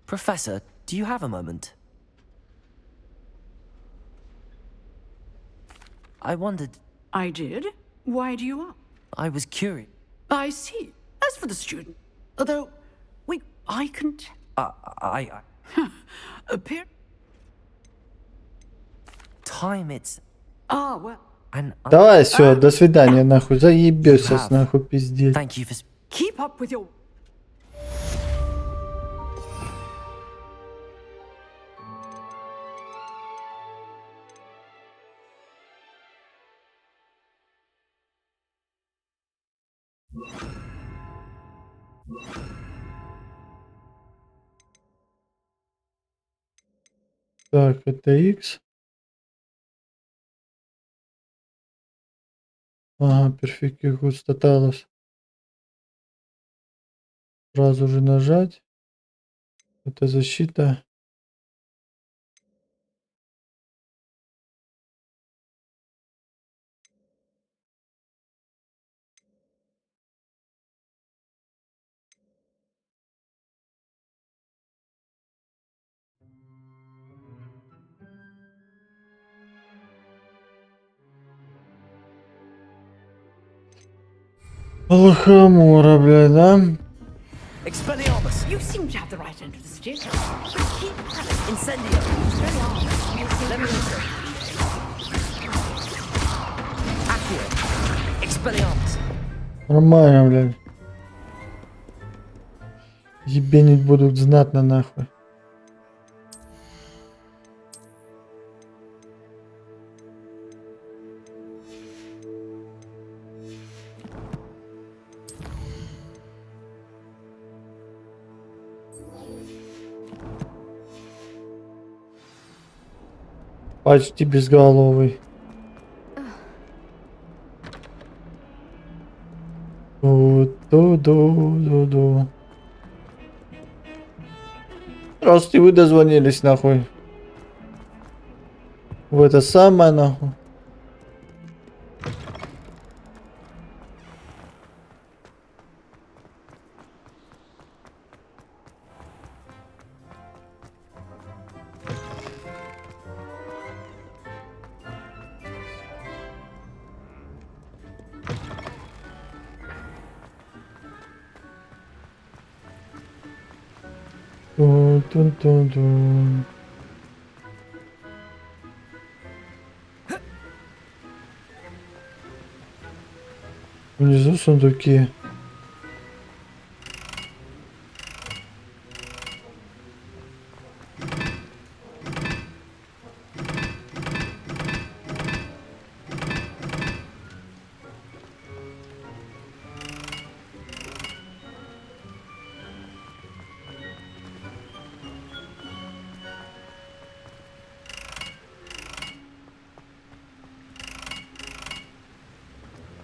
Professor, do you have a moment? I wondered... I did? Why do you ask? I was curious. I see. As for the student, although... Wait, I can... Appear... Time, it's... Ah, well... Давай, все, до свидания, нахуй. Заебёсь сейчас, нахуй, пиздец. Keep up with your... Так, это X. Ага, перфекти густаталос. Сразу же нажать. Это защита. Лохомора, блядь, да? Expelliarmus! You seem to have the right end of the stick. Keep Incendio! Accio! Expelliarmus! Нормально, блядь. Ебенить будут знатно, нахуй. Почти безголовый. Ду-ду-ду-ду-ду. Здравствуйте, вы дозвонились, нахуй. В это самое, нахуй. Тун-тун-тун-тун. Внизу сундуки.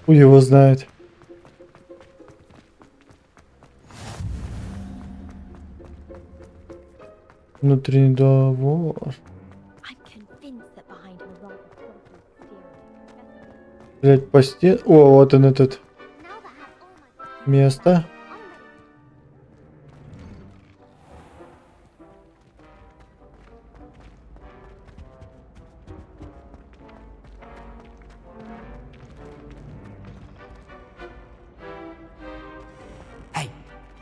Хуй его знает. Внутренний договор. Блять, по стене. О, вот он этот. Место.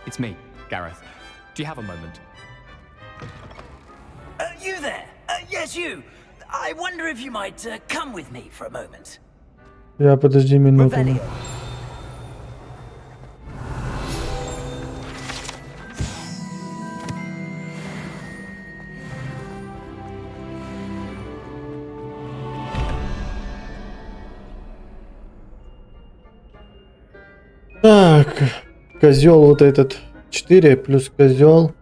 It's me, Gareth. Do you have a moment? You there? Yes, you. I wonder if you might come with me for a moment. Я подожди минуту. Так, козел вот этот 4 плюс козел.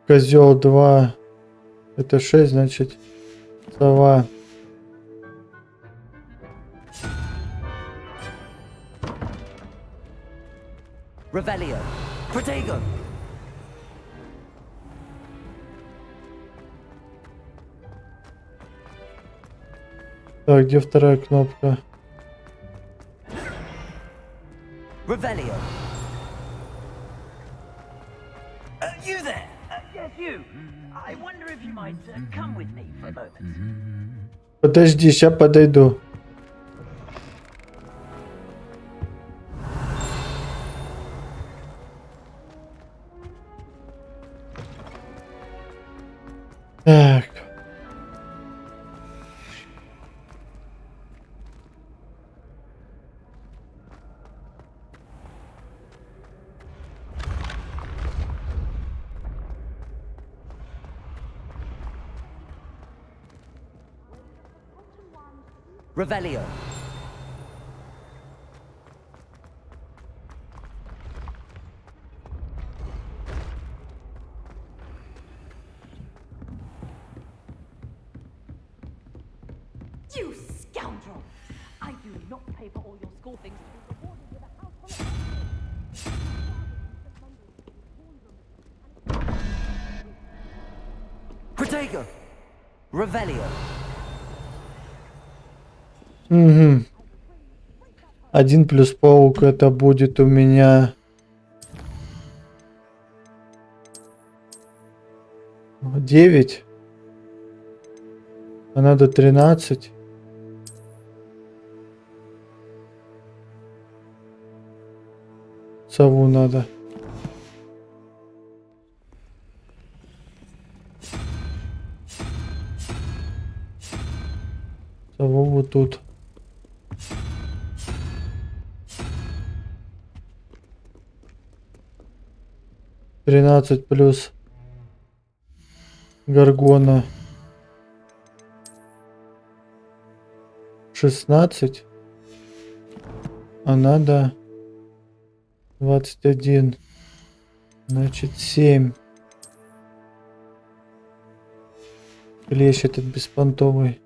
Козел 2. Это 6, значит, сова. Revelio. Protego. Так, где вторая кнопка? Revelio. You there? Yes, you. I wonder if you might come with me for a moment. Подожди, сейчас подойду. Так. Revelio. You scoundrel! I do not pay for all your school things to be rewarded with a house full of... Protego. Revelio. Угу. 1 плюс паук, это будет у меня 9. А надо 13. Сову надо. Сову вот тут. Тринадцать плюс Гаргона 16, а надо 21, значит 7. Клещ этот беспонтовый.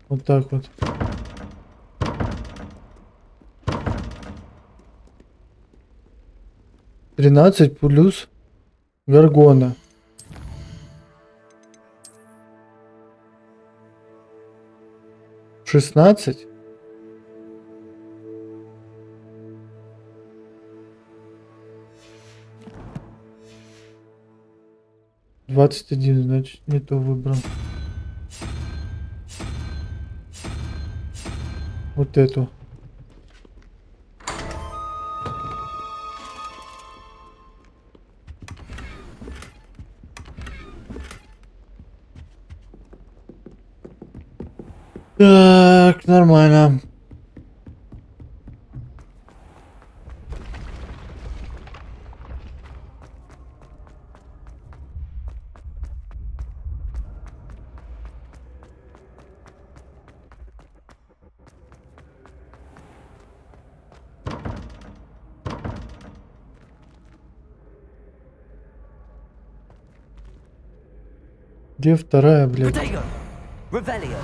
Вот так вот. Тринадцать плюс Гаргона. Шестнадцать. Двадцать один, значит, не то выбрал. Вот эту. Так, нормально. Где вторая, блядь? Revelio.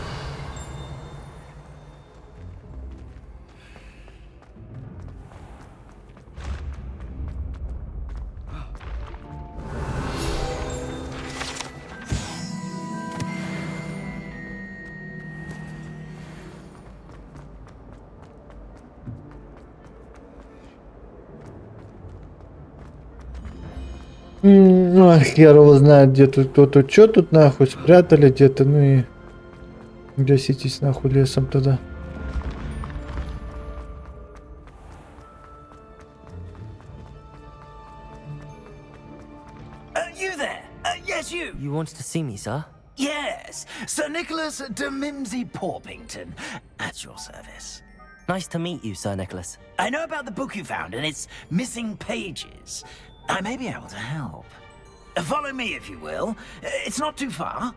Ну, хер его знает, где тут, кто тут, что тут нахуй спрятали где-то, ну и Гаситесь нахуй лесом тогда. You there? Yes, you. You wanted to see me, sir? Yes, Sir Nicholas de Mimsy Porpington, at your service. Nice to meet you, Sir Nicholas. I know about the book you found and its missing pages. I may be able to help. Follow me, if you will. It's not too far.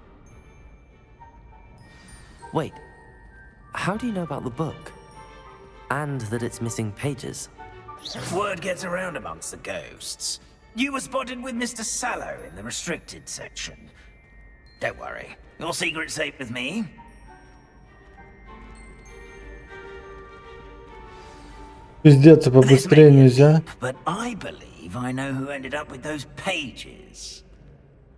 Wait, how do you know about the book? And that it's missing pages? Word gets around amongst the ghosts. You were spotted with Mr. Sallow in the restricted section. Don't worry, your secret's safe with me. Пиздец, побыстрее нельзя. But I believe I know who ended up with those pages.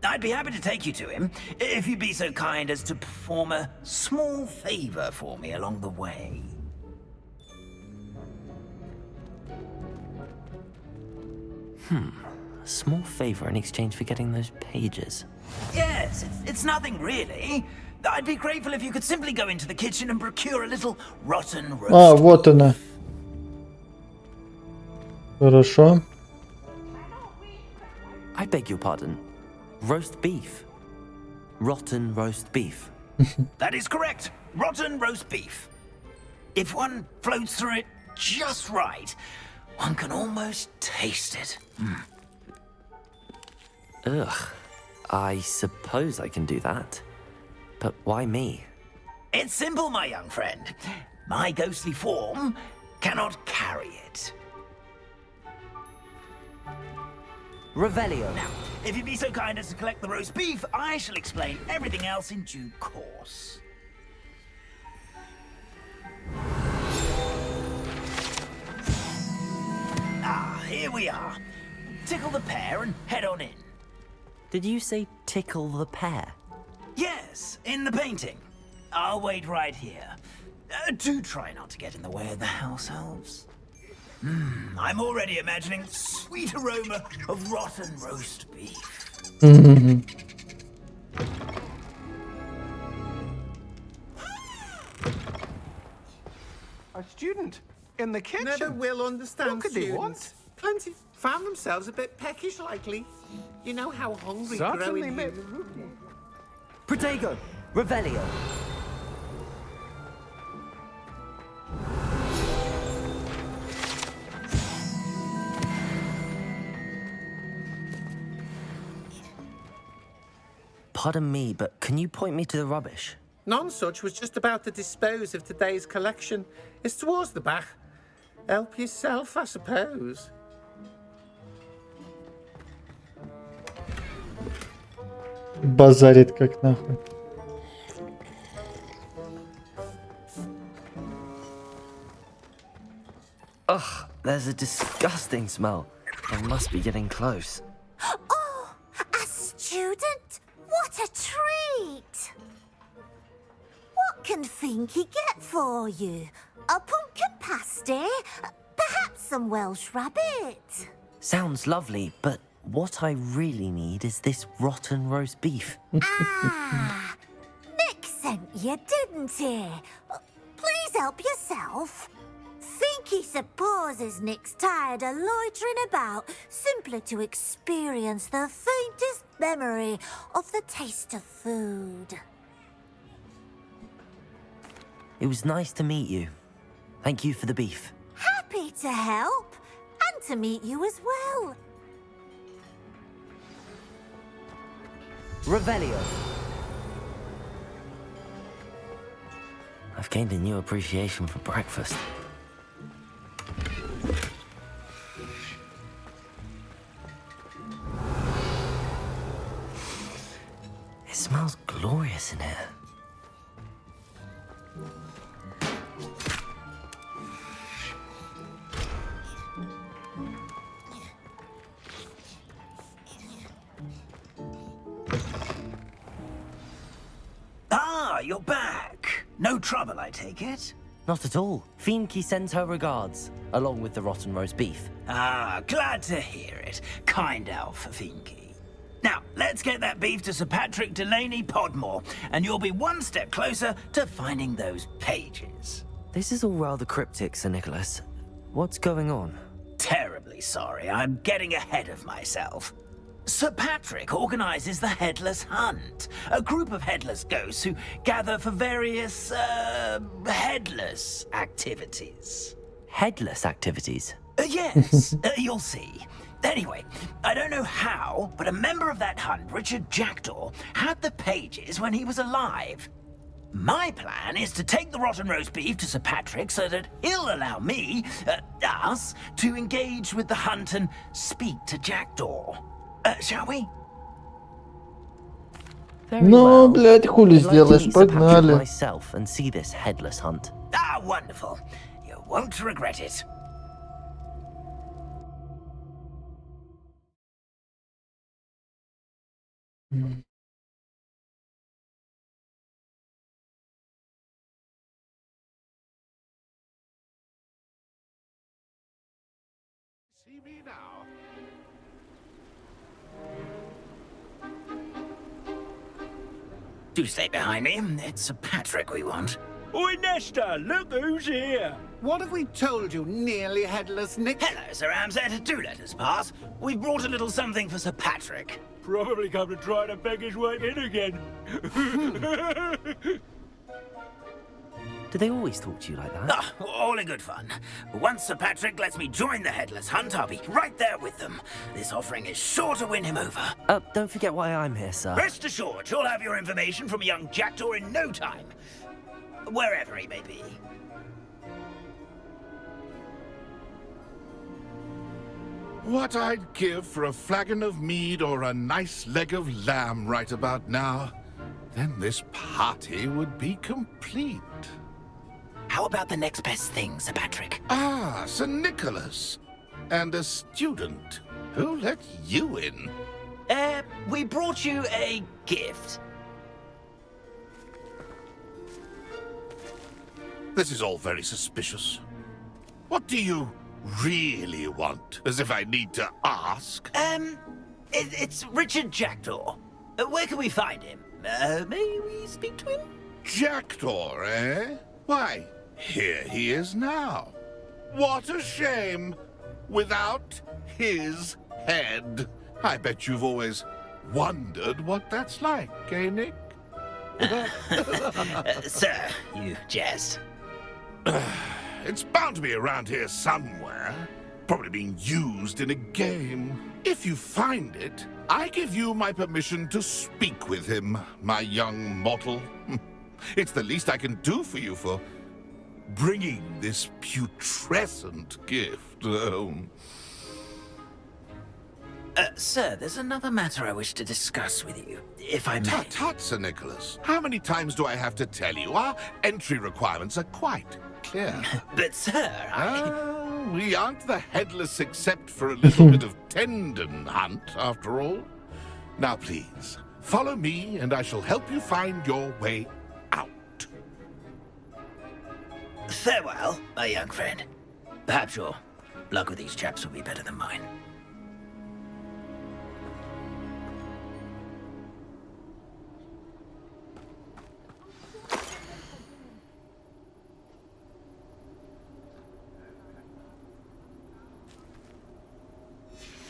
I'd be happy to take you to him, if you'd be so kind as to perform a small favor for me along the way. A small favor in exchange for getting those pages. Yes, it's nothing really. I'd be grateful if you could simply go into the kitchen and procure a little rotten roast. А, вот она. Хорошо. I beg your pardon. Roast beef. Rotten roast beef. That is correct. Rotten roast beef. If one floats through it just right, one can almost taste it. Ugh. I suppose I can do that. But why me? It's simple, my young friend. My ghostly form cannot carry it. Revelio. Now, if you'd be so kind as to collect the roast beef, I shall explain everything else in due course. Ah, here we are. Tickle the pear and head on in. Did you say tickle the pear? Yes, in the painting. I'll wait right here. Do try not to get in the way of the house elves. I'm already imagining the sweet aroma of rotten roast beef. A student in the kitchen. Never will understand What could they want? students. Plenty found themselves a bit peckish lately. You know how hungry Certainly, growing mate. Protego. Revelio. Pardon me, but can you point me to the rubbish? None such was just about to dispose of today's collection. It's towards the back. Help yourself, I suppose. Базарит как нахуй. Ugh, there's a disgusting smell. They must be getting close. Oh, a student? What a treat! What can Finky get for you? A pumpkin pasty? Perhaps some Welsh rabbit? Sounds lovely, but what I really need is this rotten roast beef. Ah, Nick sent you, didn't he? Please help yourself. Finky supposes Nick's tired of loitering about simply to experience the faintest memory of the taste of food. It was nice to meet you. Thank you for the beef. Happy to help, and to meet you as well. Revelio. I've gained a new appreciation for breakfast. It smells glorious in here. Ah, you're back. No trouble, I take it? Not at all. Finky sends her regards, along with the rotten roast beef. Ah, glad to hear it. Kind elf, Finky. Now, let's get that beef to Sir Patrick Delaney Podmore, and you'll be one step closer to finding those pages. This is all rather cryptic, Sir Nicholas. What's going on? Terribly sorry, I'm getting ahead of myself. Sir Patrick organizes the Headless Hunt, a group of headless ghosts who gather for various, headless activities. Headless activities? Yes, you'll see. Anyway, I don't know how, but a member of that hunt, Richard Jackdaw, had the pages when he was alive. My plan is to take the rotten roast beef to Sir Patrick so that he'll allow me, us, to engage with the hunt and speak to Jackdaw. Shall we? Ну, блядь, хули сделаешь, погнали. Myself and see this headless hunt. Ah, wonderful. You won't regret it. See me now. Do stay behind me. It's Sir Patrick we want. Oi, Nesta, look who's here. What have we told you, nearly headless Nick? Hello, Sir Ramsett. Do let us pass. We've brought a little something for Sir Patrick. Probably come to try to beg his way in again. Do they always talk to you like that? Ah, all in good fun. Once Sir Patrick lets me join the Headless Hunt, I'll be right there with them. This offering is sure to win him over. Don't forget why I'm here, sir. Rest assured, you'll have your information from a young Jackdaw in no time. Wherever he may be. What I'd give for a flagon of mead or a nice leg of lamb right about now. Then this party would be complete. How about the next best thing, Sir Patrick? Ah, Sir Nicholas. And a student. Who let you in? We brought you a gift. This is all very suspicious. What do you really want? As if I need to ask. It's Richard Jackdaw. Where can we find him? May we speak to him? Jackdaw, eh? Why, here he is now. What a shame. Without his head. I bet you've always wondered what that's like, eh, Nick? Sir, you jest. It's bound to be around here somewhere. Probably being used in a game. If you find it, I give you my permission to speak with him, my young mortal. It's the least I can do for you for bringing this putrescent gift home. Sir, there's another matter I wish to discuss with you, if I may. Tut, tut, Sir Nicholas. How many times do I have to tell you? Our entry requirements are quite clear. But, sir, we aren't the headless except for a little bit of tendon hunt, after all. Now, please, follow me, and I shall help you find your way out. Farewell, my young friend. Perhaps your luck with these chaps will be better than mine.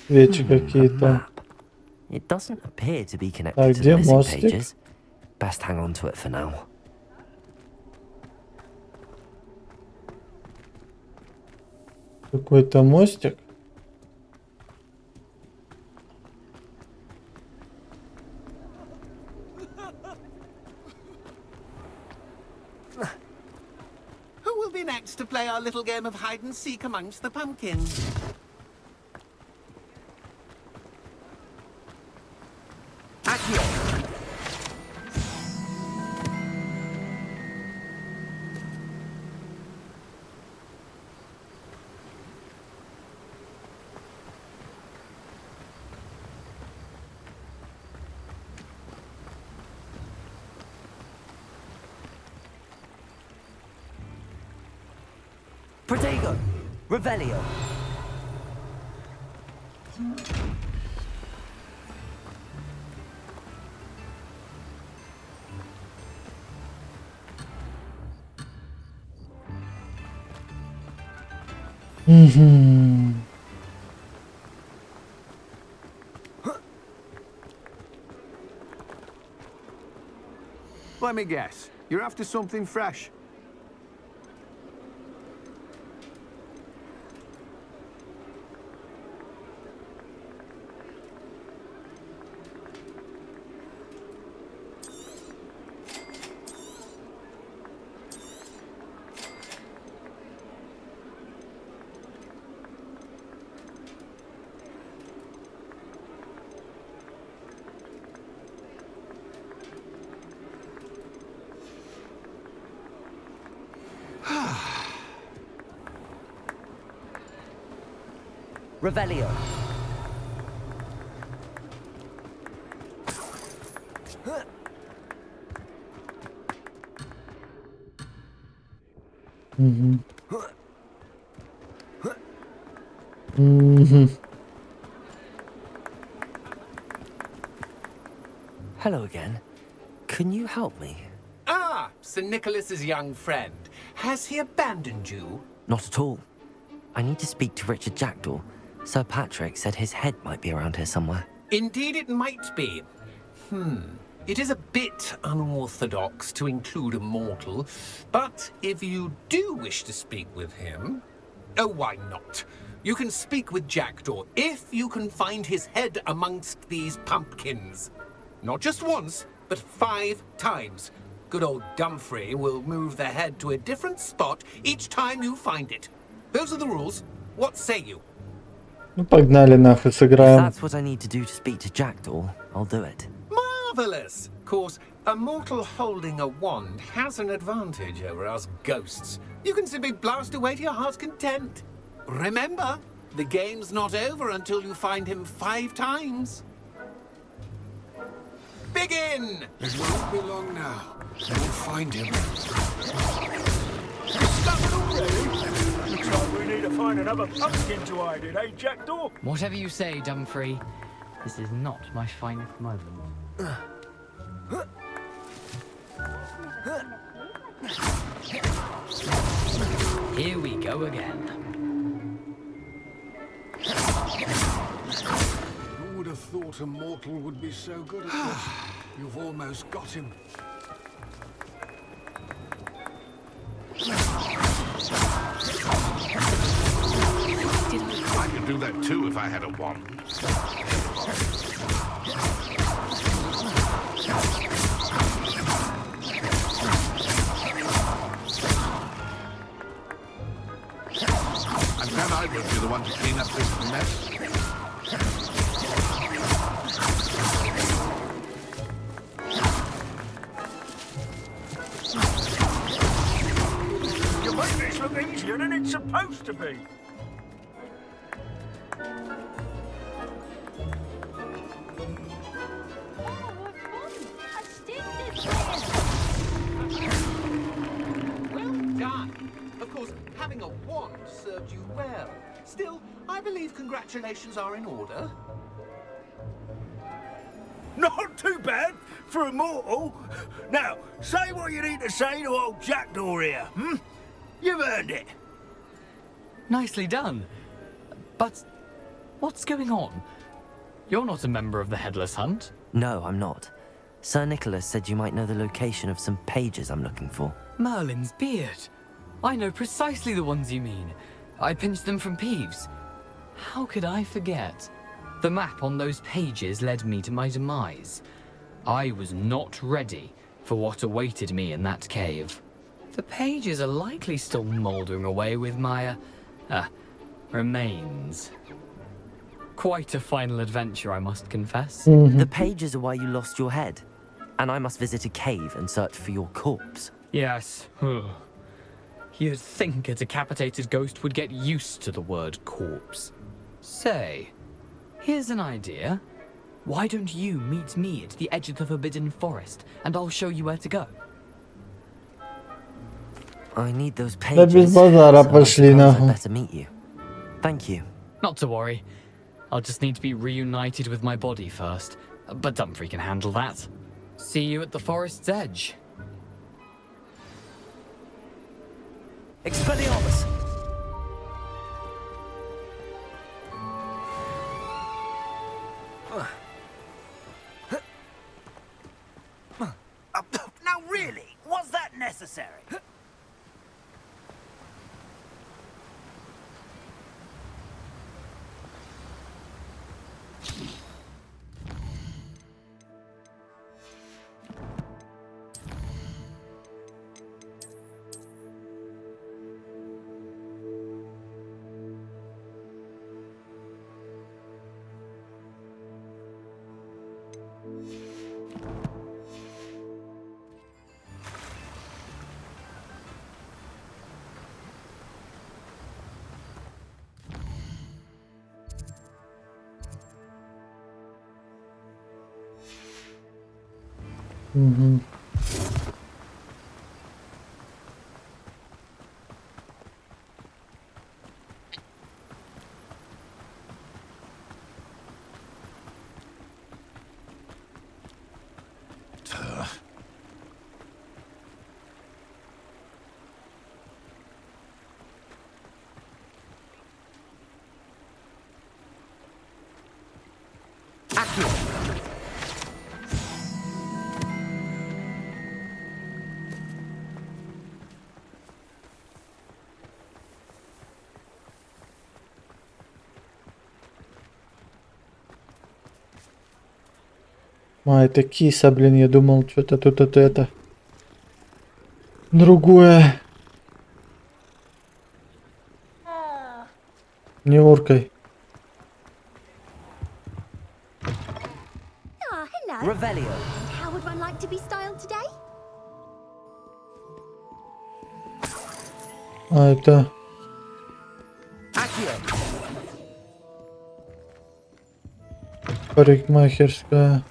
Свечи какие-то. It doesn't appear to be connected А to the где missing мостик? pages. Best hang on to it for now. Какой-то мостик. Who will be next to play our little game of hide and seek amongst the pumpkins? Protego! Revelio! Let me guess. You're after something fresh. Revelio. Hello again. Can you help me? Ah, Sir Nicholas's young friend. Has he abandoned you? Not at all. I need to speak to Richard Jackdaw. Sir Patrick said his head might be around here somewhere. Indeed it might be. It is a bit unorthodox to include a mortal, but if you do wish to speak with him... Oh, why not? You can speak with Jackdaw if you can find his head amongst these pumpkins. Not just once, but 5 times. Good old Dumfrey will move the head to a different spot each time you find it. Those are the rules. What say you? Ну погнали нахуй, If сыграем. that's what I need to do to speak to Jackdaw, I'll do it. Marvelous! Of course, a mortal holding a wand has an advantage over us ghosts. You can simply blast away to your heart's content. Remember, the game's not over until you find him 5 times. Begin! It won't be long now. We'll find him. Looks like we need to find another pumpkin to hide in, eh, Jackdaw? Whatever you say, Dumfrey. This is not my finest moment. Here we go again. Who would have thought a mortal would be so good at this? You've almost got him. I could do that too if I had a wand. I'm glad I won't be the one to clean up this mess. You make this look easier than it's supposed to be. Well done. Of course, having a wand served you well. Still, I believe congratulations are in order. Not too bad for a mortal. Now, say what you need to say to old Jackdaw here, You've earned it. Nicely done. But what's going on? You're not a member of the Headless Hunt. No, I'm not. Sir Nicholas said you might know the location of some pages I'm looking for. Merlin's beard. I know precisely the ones you mean. I pinched them from Peeves. How could I forget? The map on those pages led me to my demise. I was not ready for what awaited me in that cave. The pages are likely still mouldering away with my, remains. Quite a final adventure, I must confess. The pages are why you lost your head. And I must visit a cave and search for your corpse. Yes. You'd think a decapitated ghost would get used to the word corpse. Say, here's an idea. Why don't you meet me at the edge of the Forbidden Forest, and I'll show you where to go? I need those Да pages. без базара пошли I'd нахуй. better meet you. Thank you. Not to worry. I'll just need to be reunited with my body first. But Dumfrey can handle that. See you at the forest's edge. Expelliarmus! Угу. А, это киса, блин, я думал, что-то тут это другое. Не оркой. Ah, hello. Revelio. How would one like to be styled today? А, это... Парикмахерская.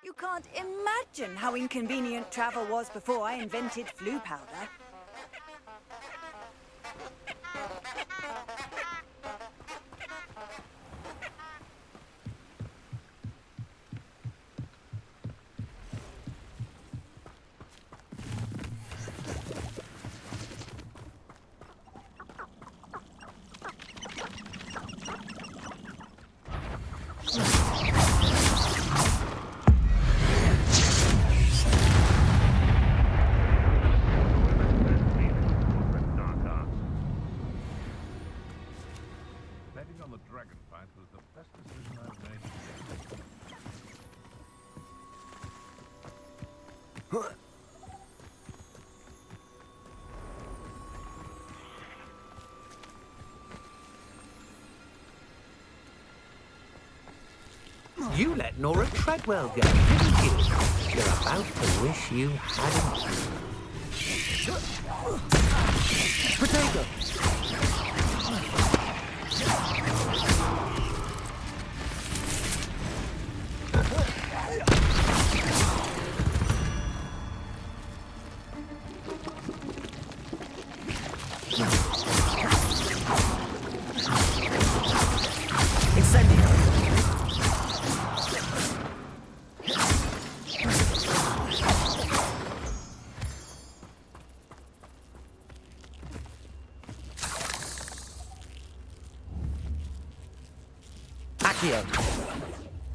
You can't imagine how inconvenient travel was before I invented flu powder. You let Nora Treadwell go, didn't you? You're about to wish you hadn't. Potato!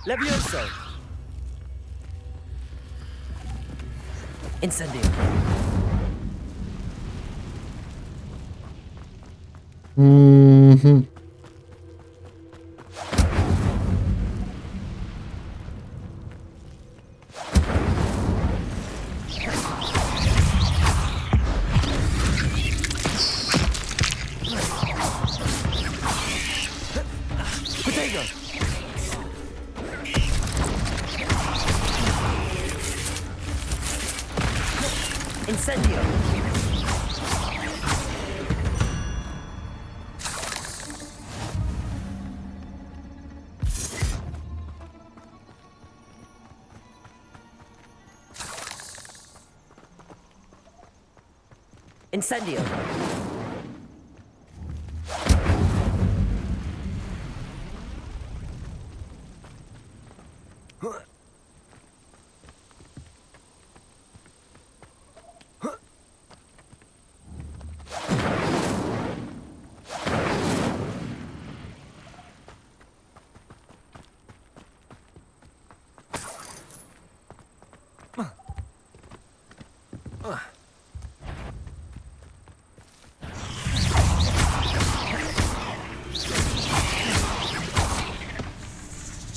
Levioso. Incendio. Mm-hmm. Potato. Incendio. Incendio.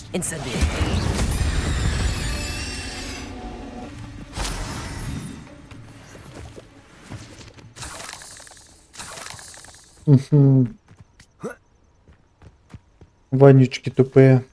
Incendio. Вонючки тупые.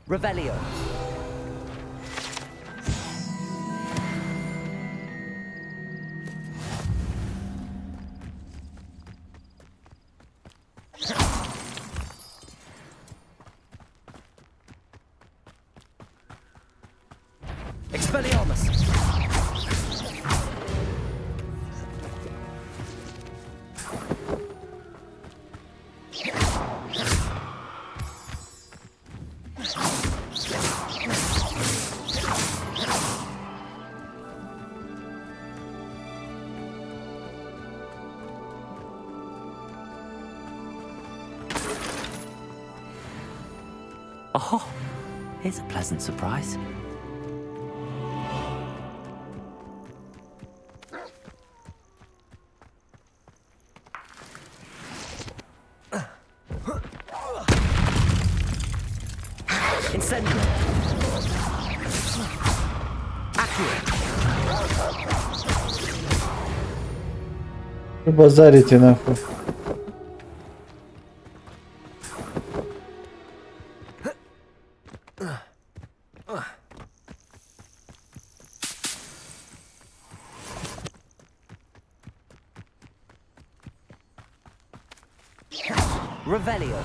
Revelio. Expelliarmus. Oh, here's a pleasant surprise. Incendio. Вы базарите нахуй. Revelio.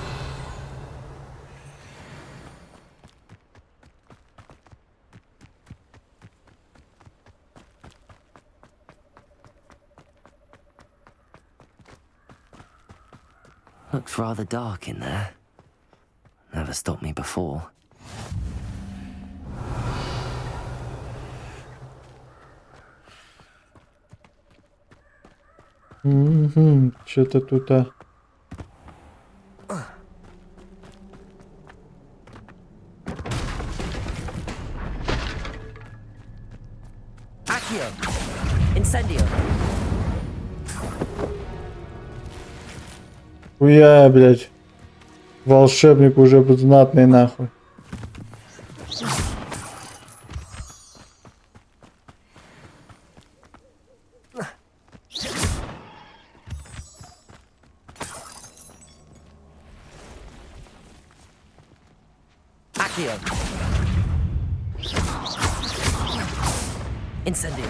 Looks rather dark in there. Never stopped me before. Что-то тут, Accio. Incendio. Хуя, блядь. Волшебник уже знатный нахуй. Accio. Incendio.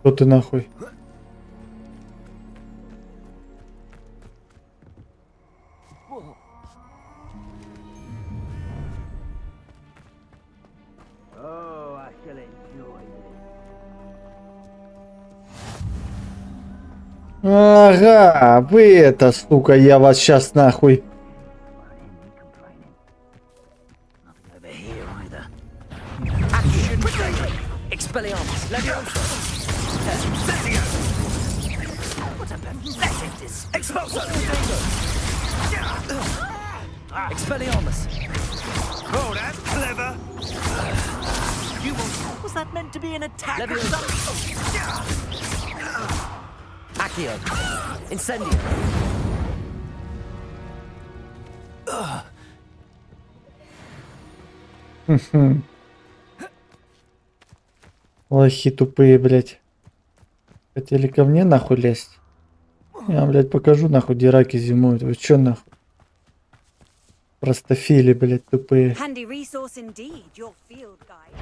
Что ты нахуй? Ага, вы это, сука, я вас сейчас нахуй. Expelliarmus. Oh, that's clever. Was that meant to be an attack? Accio. Incendio. Лохи тупые, блядь. Хотели ко мне нахуй лезть? Я, блядь, покажу нахуй, где раки зимуют. Вы чё нахуй? Простофили, блядь, тупые. Handy resource indeed, your field guide.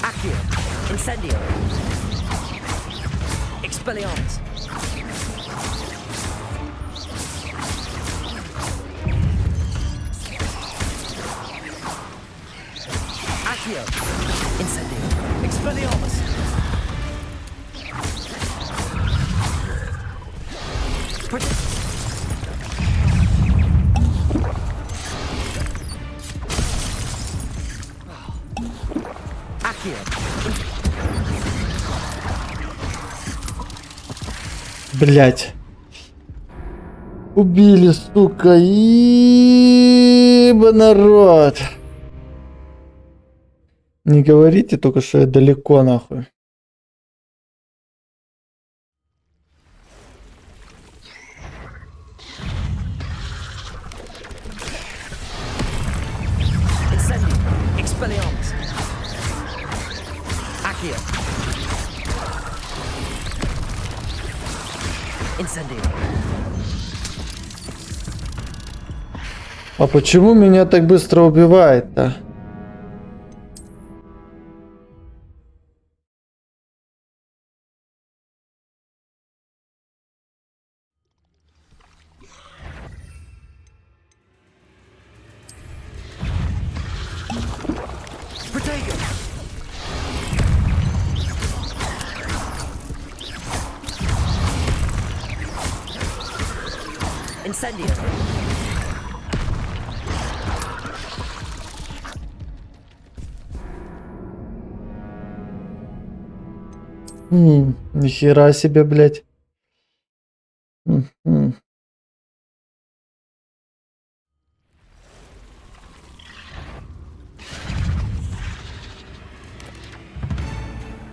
Accio. Incendio. Expelliarmus. Accio. Incendio. Expelliarmus. Accio. Блять. Убили, сука. Иба народ. Не говорите только, что я далеко нахуй. Incendio. Expelliarmus. Accio. Incendio. А почему меня так быстро убивает-то? Incendio. Нихера себе, блядь.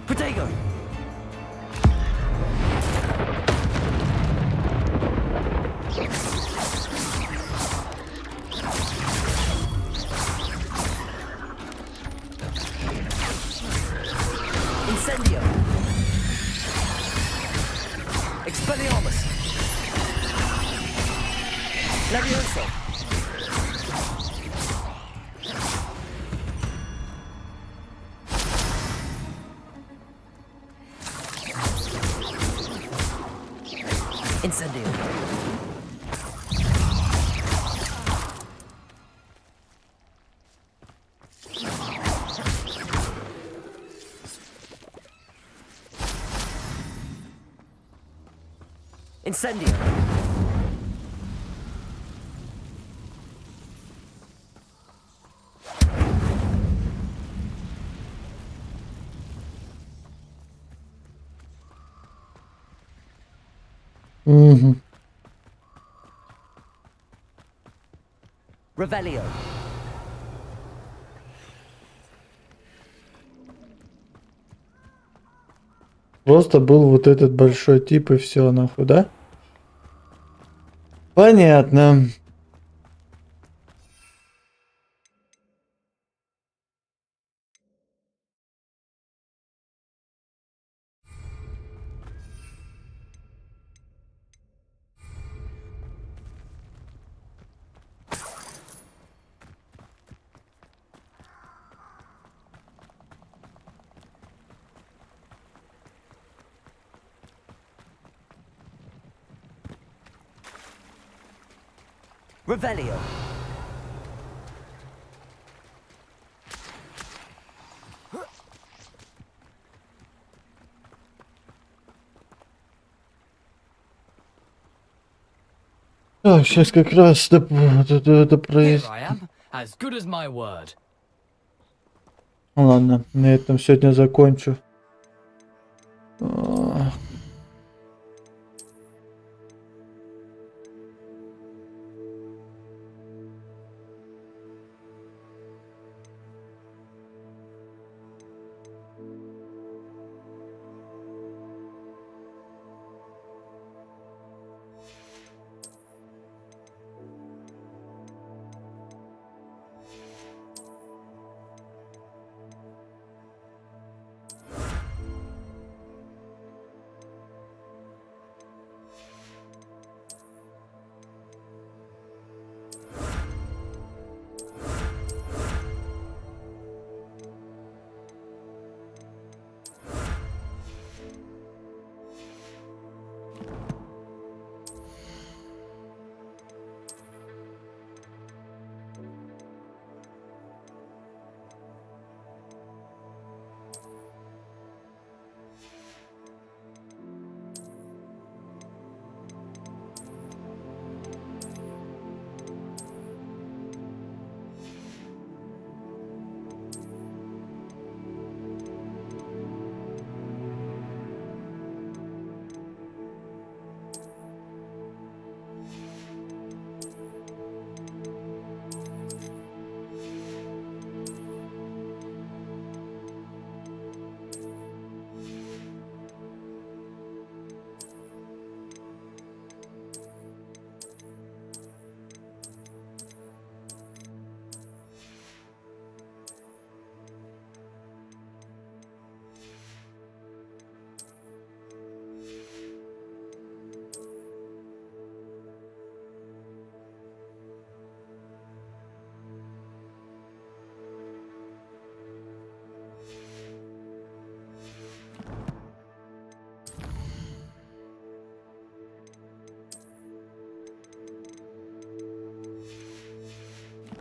Protego. Incendio. Expelliarmus. Levioso. Incendio. Incendio. Revelio. Просто был вот этот большой тип и все нахуй, да? Понятно. Revelio. Так, сейчас как раз до Here проезд. I am, as good as my word. Ладно, на этом сегодня закончу.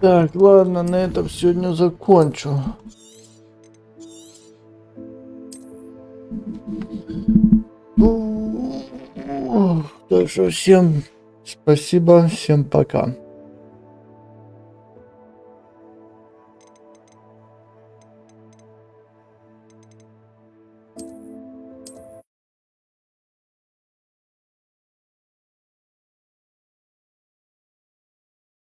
Так, ладно, на этом сегодня закончу. Так что всем спасибо, всем пока.